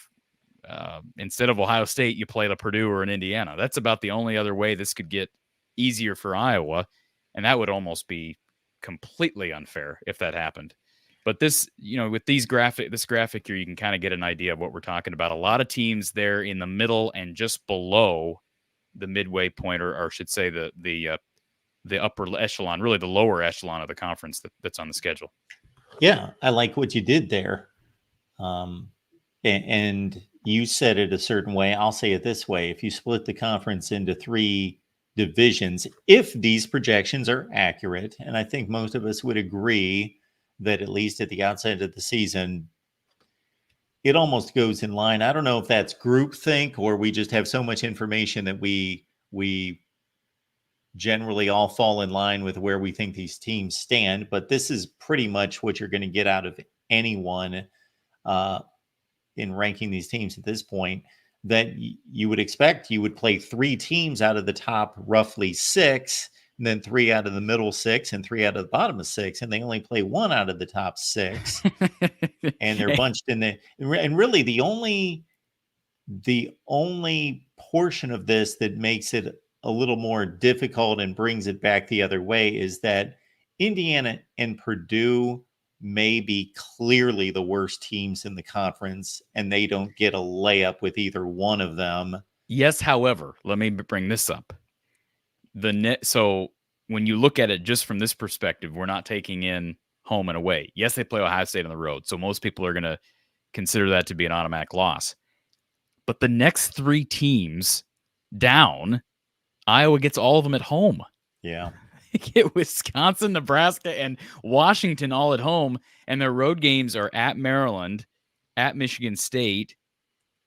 Ohio State, you played a Purdue or an Indiana. That's about the only other way this could get easier for Iowa. And that would almost be completely unfair if that happened. But this, with this graphic here, you can kind of get an idea of what we're talking about. A lot of teams there in the middle and just below the midway point, or I should say the upper echelon, really the lower echelon of the conference that's on the schedule. Yeah, I like what you did there. And you said it a certain way. I'll say it this way. If you split the conference into 3 divisions, if these projections are accurate, and I think most of us would agree that at least at the outset of the season, it almost goes in line. I don't know if that's groupthink or we just have so much information that we generally all fall in line with where we think these teams stand. But this is pretty much what you're going to get out of anyone in ranking these teams at this point, that you would expect you would play 3 teams out of the top roughly 6, and then 3 out of the middle 6 and 3 out of the bottom of 6, and they only play 1 out of the top 6. And they're bunched in the, and really the only portion of this that makes it a little more difficult and brings it back the other way is that Indiana and Purdue may be clearly the worst teams in the conference, and they don't get a layup with either one of them. Yes, however, let me bring this up. So when you look at it just from this perspective, we're not taking in home and away. Yes, they play Ohio State on the road, so most people are going to consider that to be an automatic loss. But the next 3 teams down, Iowa gets all of them at home. Yeah. They get Wisconsin, Nebraska, and Washington all at home, and their road games are at Maryland, at Michigan State,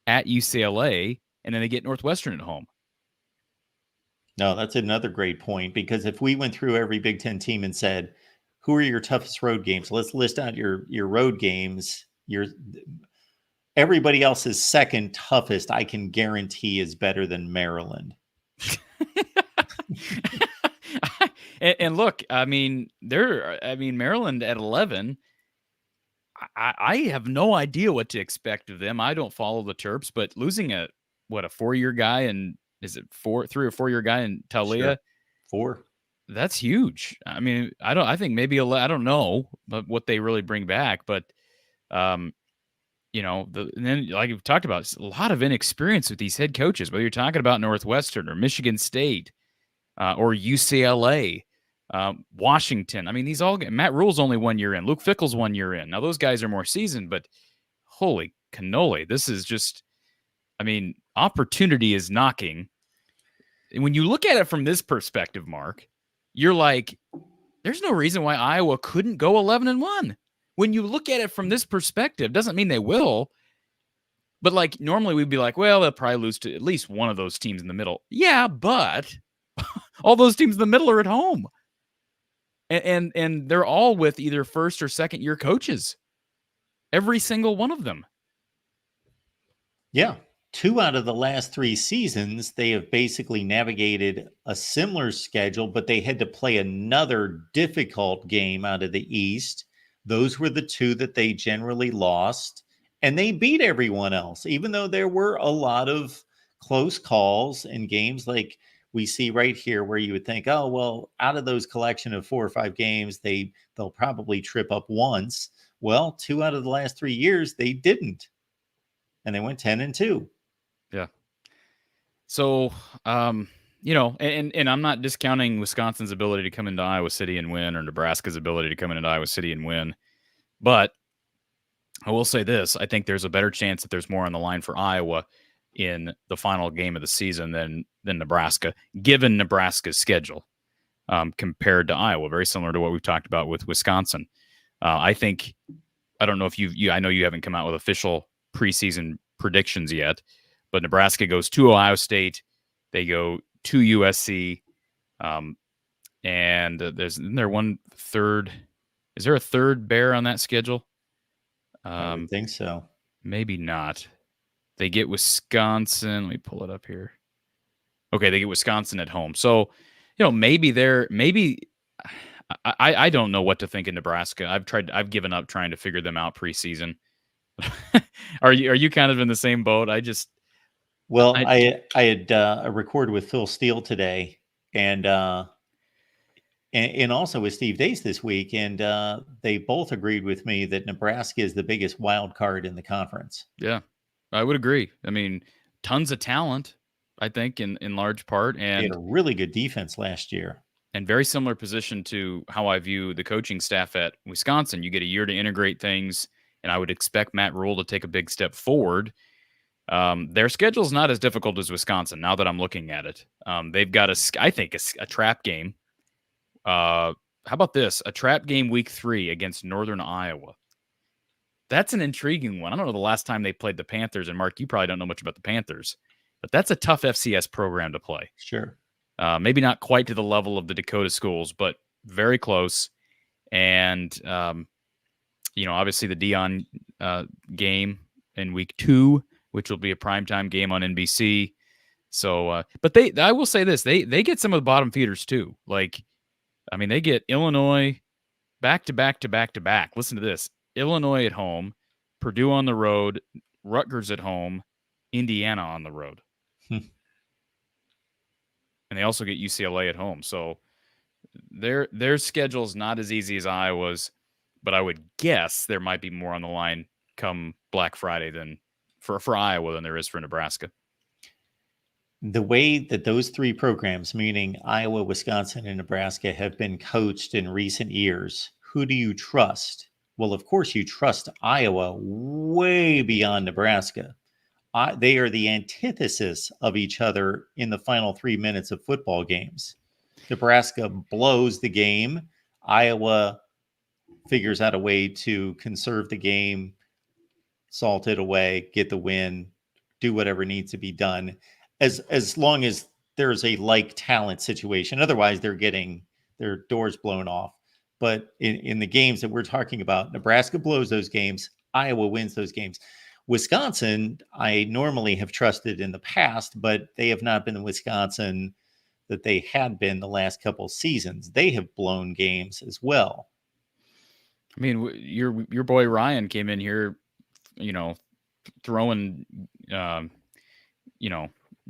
at UCLA, and then they get Northwestern at home. No, that's another great point, because if we went through every Big Ten team and said, who are your toughest road games? Let's list out your road games. Everybody else's second toughest, I can guarantee, is better than Maryland. And look, I mean, Maryland at 11. I have no idea what to expect of them. I don't follow the Terps, but losing a 4-year guy, and is it 3 or 4 year guy in Talia? Sure. 4. That's huge. I mean, I think maybe I don't know what they really bring back, but and then, like we've talked about, a lot of inexperience with these head coaches, whether you're talking about Northwestern or Michigan State or UCLA, Washington. I mean, Matt Rule's only 1 year in. Luke Fickell's 1 year in. Now, those guys are more seasoned, but holy cannoli. This is just, opportunity is knocking. And when you look at it from this perspective, Mark, you're like, there's no reason why Iowa couldn't go 11-1. When you look at it from this perspective, doesn't mean they will. But like normally we'd be like, well, they'll probably lose to at least one of those teams in the middle. Yeah, but all those teams in the middle are at home. And they're all with either first or second year coaches. Every single one of them. Yeah. 2 out of the last 3 seasons, they have basically navigated a similar schedule, but they had to play another difficult game out of the East. Those were the 2 that they generally lost, and they beat everyone else, even though there were a lot of close calls and games like we see right here, where you would think, oh, well, out of those collection of 4 or 5 games, they'll probably trip up once. Well, 2 out of the last 3 years, they didn't. And they went 10-2. Yeah. So, and I'm not discounting Wisconsin's ability to come into Iowa City and win, or Nebraska's ability to come into Iowa City and win. But I will say this. I think there's a better chance that there's more on the line for Iowa in the final game of the season than Nebraska, given Nebraska's schedule compared to Iowa. Very similar to what we've talked about with Wisconsin. I don't know if I know you haven't come out with official preseason predictions yet, but Nebraska goes to Ohio State. They go to USC. And isn't there one third? Is there a third Bear on that schedule? I would think so. Maybe not. They get Wisconsin. Let me pull it up here. Okay, they get Wisconsin at home. So, maybe I don't know what to think in Nebraska. I've given up trying to figure them out preseason. Are you kind of in the same boat? I had recorded with Phil Steele today, and also with Steve Dace this week, and they both agreed with me that Nebraska is the biggest wild card in the conference. Yeah, I would agree. I mean, tons of talent, I think, in large part, and they had a really good defense last year. And very similar position to how I view the coaching staff at Wisconsin. You get a year to integrate things, and I would expect Matt Rule to take a big step forward. Their schedule is not as difficult as Wisconsin, now that I'm looking at it. They've got a trap game. How about this? A trap game week 3 against Northern Iowa. That's an intriguing one. I don't know the last time they played the Panthers, and Mark, you probably don't know much about the Panthers, but that's a tough FCS program to play. Sure. Maybe not quite to the level of the Dakota schools, but very close. And, obviously the Dion game in week 2, which will be a primetime game on NBC. So, but I will say this, they get some of the bottom feeders too. They get Illinois back to back to back to back. Listen to this: Illinois at home, Purdue on the road, Rutgers at home, Indiana on the road. And they also get UCLA at home. So their schedule is not as easy as Iowa's, but I would guess there might be more on the line come Black Friday than for Iowa than there is for Nebraska. The way that those three programs, meaning Iowa, Wisconsin, and Nebraska, have been coached in recent years, who do you trust? Well, of course, you trust Iowa way beyond Nebraska. They are the antithesis of each other in the final 3 minutes of football games. Nebraska blows the game. Iowa figures out a way to conserve the game, salt it away, get the win, do whatever needs to be done, as long as there's a like talent situation. Otherwise, they're getting their doors blown off. But in the games that we're talking about, Nebraska blows those games. Iowa wins those games. Wisconsin, I normally have trusted in the past, but they have not been the Wisconsin that they had been the last couple seasons. They have blown games as well. I mean, your boy Ryan came in here, throwing,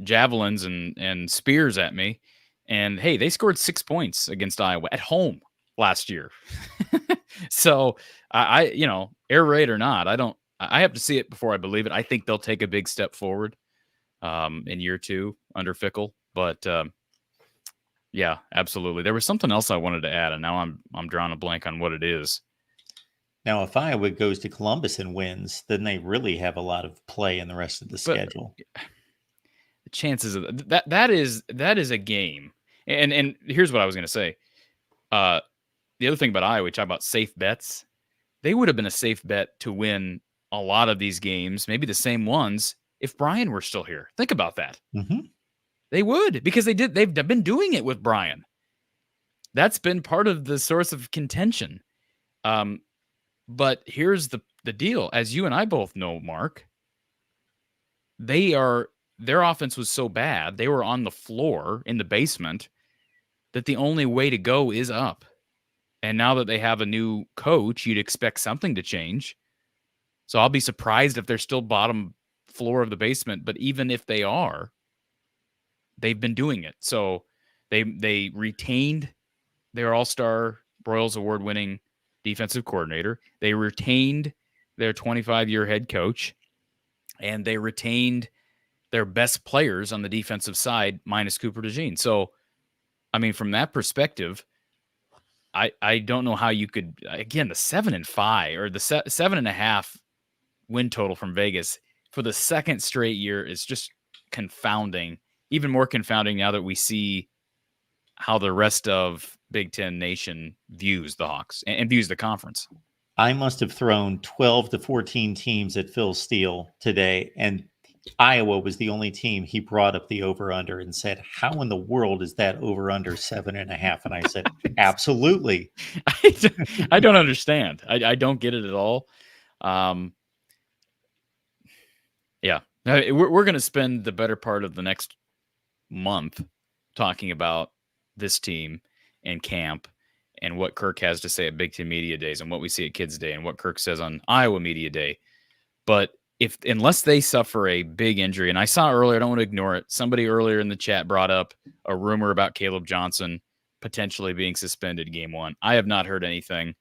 javelins and spears at me. And hey, they scored 6 points against Iowa at home last year. So I air raid or not, I have to see it before I believe it. I think they'll take a big step forward in year 2 under Fickle. But yeah, absolutely. There was something else I wanted to add, and now I'm drawing a blank on what it is. Now, if Iowa goes to Columbus and wins, then they really have a lot of play in the rest of the schedule. The chances of that is a game. And here's what I was going to say. The other thing about Iowa, we talk about safe bets. They would have been a safe bet to win a lot of these games, maybe the same ones, if Brian were still here. Think about that. Mm-hmm. They would, because they've been doing it with Brian. That's been part of the source of contention. But here's the deal. As you and I both know, Mark, their offense was so bad, they were on the floor in the basement, that the only way to go is up. And now that they have a new coach, you'd expect something to change. So I'll be surprised if they're still bottom floor of the basement. But even if they are, they've been doing it. So they retained their all-star Broyles Award-winning defensive coordinator. They retained their 25-year head coach, and they retained their best players on the defensive side, minus Cooper DeJean. So, I mean, from that perspective, I don't know how you could, again, the 7-5 or the 7.5 win total from Vegas for the second straight year is just confounding. Even more confounding now that we see how the rest of Big Ten Nation views the Hawks and views the conference. I must have thrown 12 to 14 teams at Phil Steele today, and Iowa was the only team he brought up the over-under and said, how in the world is that over-under 7.5? And I said, absolutely. I don't understand. I don't get it at all. Yeah. We're going to spend the better part of the next month talking about this team and camp and what Kirk has to say at Big Ten Media Days and what we see at Kids Day and what Kirk says on Iowa Media Day. But unless they suffer a big injury, and I saw earlier, I don't want to ignore it. Somebody earlier in the chat brought up a rumor about Caleb Johnson potentially being suspended game 1. I have not heard anything.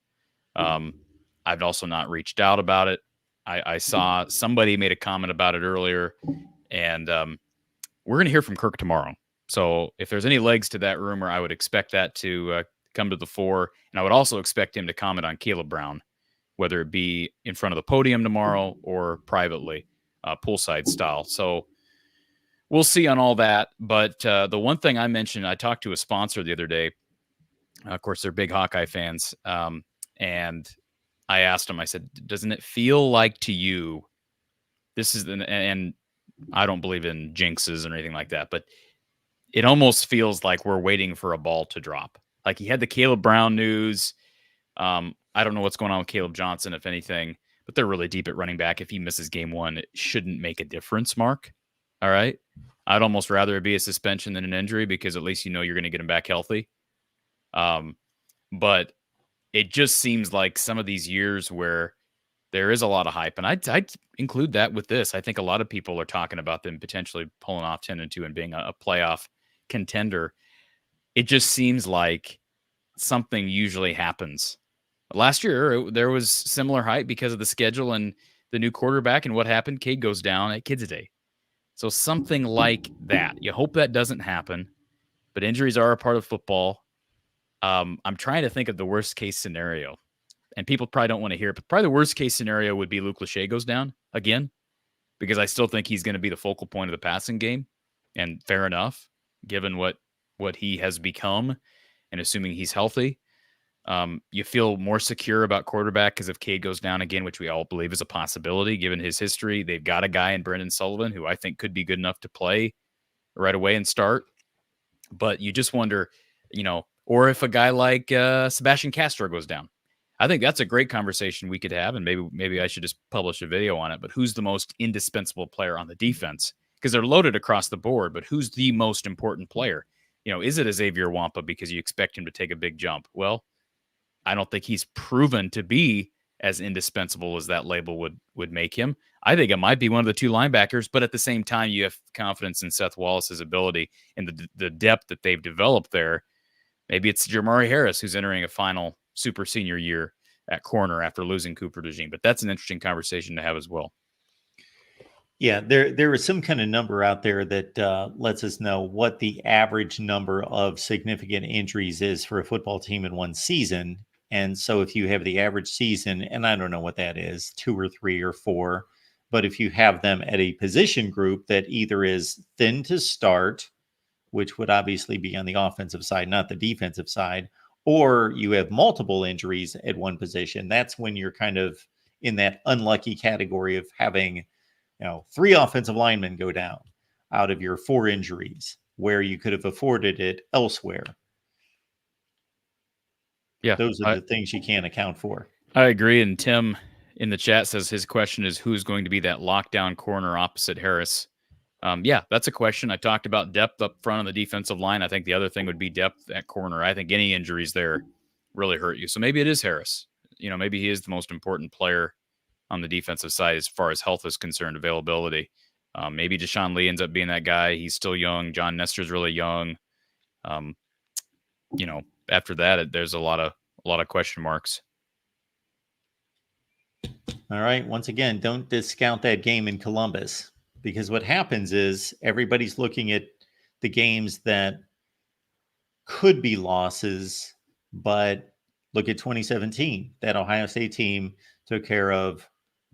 I've also not reached out about it. I saw somebody made a comment about it earlier, and we're going to hear from Kirk tomorrow. So if there's any legs to that rumor, I would expect that to come to the fore. And I would also expect him to comment on Caleb Brown, whether it be in front of the podium tomorrow or privately, poolside style. So we'll see on all that. But the one thing I mentioned, I talked to a sponsor the other day. Of course, they're big Hawkeye fans. And I asked him, I said, doesn't it feel like to you, this is, and I don't believe in jinxes or anything like that, but it almost feels like we're waiting for a ball to drop. Like he had the Caleb Brown news. I don't know what's going on with Caleb Johnson, if anything, but they're really deep at running back. If he misses game 1, it shouldn't make a difference, Mark. All right. I'd almost rather it be a suspension than an injury because at least you know you're going to get him back healthy. But it just seems like some of these years where there is a lot of hype, and I'd include that with this. I think a lot of people are talking about them potentially pulling off 10-2 and being a playoff contender. It just seems like something usually happens. Last year, there was similar hype because of the schedule and the new quarterback and what happened. Cade goes down at Kids Day. So something like that. You hope that doesn't happen, but injuries are a part of football. I'm trying to think of the worst case scenario, and people probably don't want to hear it, but probably the worst case scenario would be Luke Lachey goes down again, because I still think he's going to be the focal point of the passing game, and fair enough, given what he has become, and assuming he's healthy. You feel more secure about quarterback because if Cade goes down again, which we all believe is a possibility given his history, they've got a guy in Brendan Sullivan who I think could be good enough to play right away and start. But you just wonder, or if a guy like Sebastian Castro goes down. I think that's a great conversation we could have, and maybe I should just publish a video on it. But who's the most indispensable player on the defense? Because they're loaded across the board, but who's the most important player? Is it a Xavier Wampa because you expect him to take a big jump? Well, I don't think he's proven to be as indispensable as that label would make him. I think it might be one of the two linebackers, but at the same time, you have confidence in Seth Wallace's ability and the depth that they've developed there. Maybe it's Jamari Harris who's entering a final super senior year at corner after losing Cooper DeJean, but that's an interesting conversation to have as well. Yeah, there was some kind of number out there that lets us know what the average number of significant injuries is for a football team in one season. And so if you have the average season, and I don't know what that is, 2 or 3 or 4, but if you have them at a position group that either is thin to start, which would obviously be on the offensive side, not the defensive side, or you have multiple injuries at one position, that's when you're kind of in that unlucky category of having 3 offensive linemen go down out of your 4 injuries where you could have afforded it elsewhere. Yeah, those are the things you can't account for. I agree. And Tim in the chat says his question is who's going to be that lockdown corner opposite Harris? Yeah, that's a question. I talked about depth up front on the defensive line. I think the other thing would be depth at corner. I think any injuries there really hurt you. So maybe it is Harris. Maybe he is the most important player on the defensive side as far as health is concerned, availability. Maybe Deshaun Lee ends up being that guy. He's still young. John Nestor's really young. After that, there's a lot of question marks. All right. Once again, don't discount that game in Columbus, because what happens is everybody's looking at the games that could be losses, but look at 2017. That Ohio State team took care of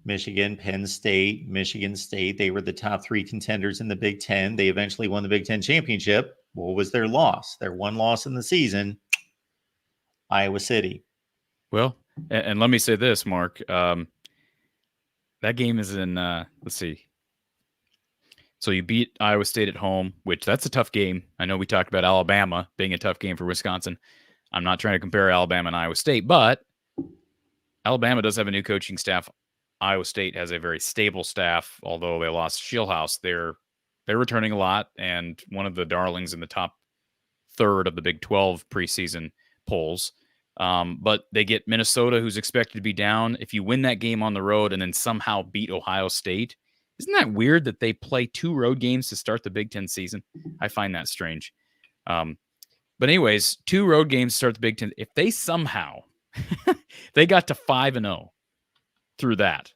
Michigan, Penn State, Michigan State. They were the top 3 contenders in the Big Ten. They eventually won the Big Ten championship. What was their loss? Their one loss in the season, Iowa City. Well, and let me say this, Mark. That game is in, let's see. So you beat Iowa State at home, which that's a tough game. I know we talked about Alabama being a tough game for Wisconsin. I'm not trying to compare Alabama and Iowa State, but Alabama does have a new coaching staff. Iowa State has a very stable staff, although they lost Shieldhouse. They're returning a lot, and one of the darlings in the top third of the Big 12 preseason polls. But they get Minnesota, who's expected to be down. If you win that game on the road and then somehow beat Ohio State, isn't that weird that they play 2 road games to start the Big Ten season? I find that strange. But anyways, 2 road games to start the Big Ten. If they somehow they got to 5-0 through that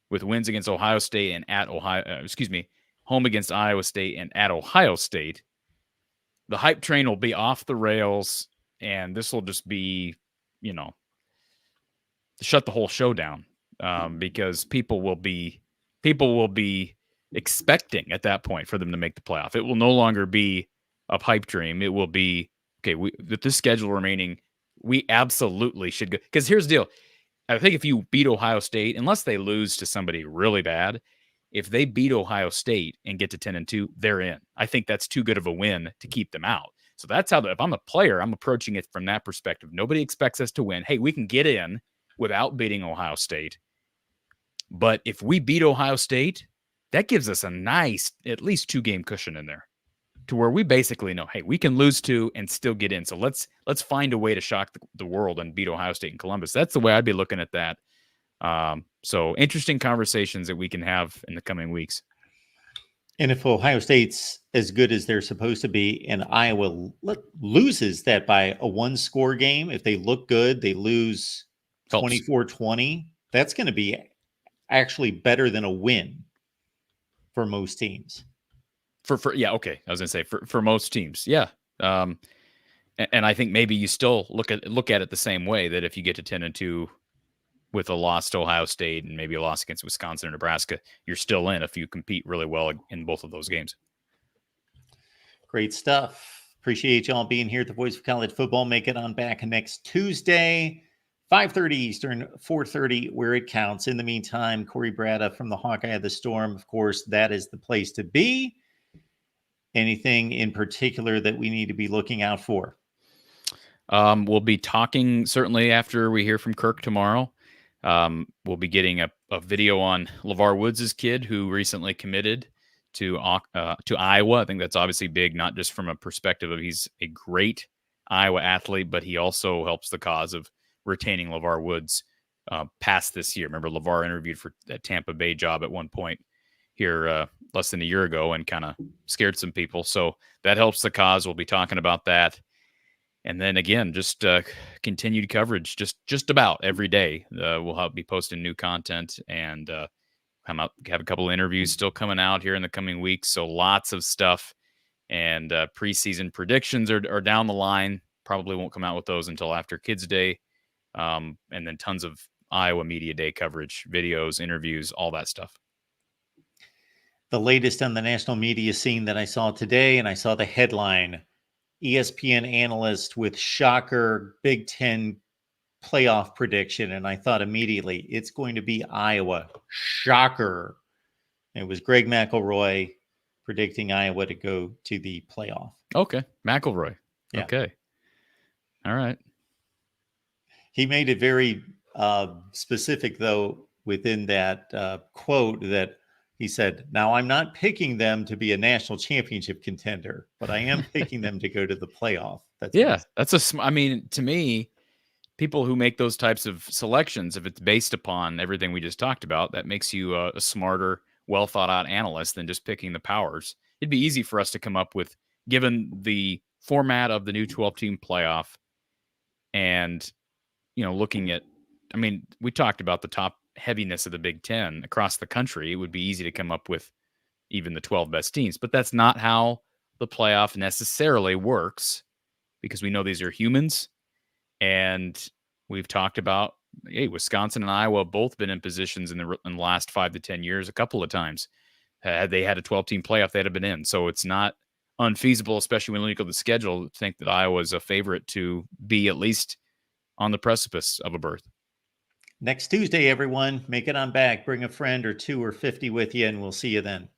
with wins against Ohio State and at home against Iowa State and at Ohio State, the hype train will be off the rails, and this will just be, shut the whole show down, because people will be expecting at that point for them to make the playoff. It will no longer be a pipe dream. It will be, okay, with this schedule remaining, we absolutely should go. Because here's the deal. I think if you beat Ohio State, unless they lose to somebody really bad, if they beat Ohio State and get to 10-2, they're in. I think that's too good of a win to keep them out. So that's how, if I'm a player, I'm approaching it from that perspective. Nobody expects us to win. Hey, we can get in without beating Ohio State. But if we beat Ohio State, that gives us a nice, at least 2-game cushion in there to where we basically know, hey, we can lose 2 and still get in. So let's find a way to shock the world and beat Ohio State and Columbus. That's the way I'd be looking at that. So interesting conversations that we can have in the coming weeks. And if Ohio State's as good as they're supposed to be and Iowa loses that by a 1-score game, if they look good, they lose 24-20, that's going to be actually better than a win for most teams. Yeah, okay. I was gonna say for most teams, yeah. And I think maybe you still look at it the same way, that if you get to 10-2 with a loss to Ohio State and maybe a loss against Wisconsin or Nebraska, you're still in if you compete really well in both of those games. Great stuff. Appreciate y'all being here at the Voice of College Football. Make it on back next Tuesday, 5:30 Eastern, 4:30 where it counts. In the meantime, Corey Bratta from the Hawkeye of the Storm, of course, that is the place to be. Anything in particular that we need to be looking out for? We'll be talking certainly after we hear from Kirk tomorrow. We'll be getting a video on LeVar Woods' kid who recently committed to Iowa. I think that's obviously big, not just from a perspective of he's a great Iowa athlete, but he also helps the cause of retaining LeVar Woods past this year. Remember, LeVar interviewed for that Tampa Bay job at one point here less than a year ago and kind of scared some people. So that helps the cause. We'll be talking about that. And then again, just continued coverage, just about every day. We'll be posting new content and have a couple of interviews still coming out here in the coming weeks. So lots of stuff, and preseason predictions are down the line. Probably won't come out with those until after Kids Day. And then tons of Iowa Media Day coverage, videos, interviews, all that stuff. The latest on the national media scene that I saw today, and I saw the headline, ESPN analyst with shocker Big Ten playoff prediction. And I thought immediately, it's going to be Iowa. Shocker. It was Greg McElroy predicting Iowa to go to the playoff. Okay. McElroy. Yeah. Okay. All right. He made it very specific, though, within that quote that he said, now I'm not picking them to be a national championship contender, but I am picking them to go to the playoff. I mean, to me, people who make those types of selections, if it's based upon everything we just talked about, that makes you a smarter, well thought out analyst than just picking the powers. It'd be easy for us to come up with, given the format of the new 12-team playoff and, looking at, I mean, we talked about the top heaviness of the Big Ten across the country. It would be easy to come up with even the 12 best teams, but that's not how the playoff necessarily works, because we know these are humans. And we've talked about, hey, Wisconsin and Iowa have both been in positions in the last 5 to 10 years a couple of times. Had they had a 12-team playoff, they'd have been in. So it's not unfeasible, especially when you look at the schedule, to think that Iowa is a favorite to be at least on the precipice of a berth. Next Tuesday, everyone, make it on back. Bring a friend or two or 50 with you, and we'll see you then.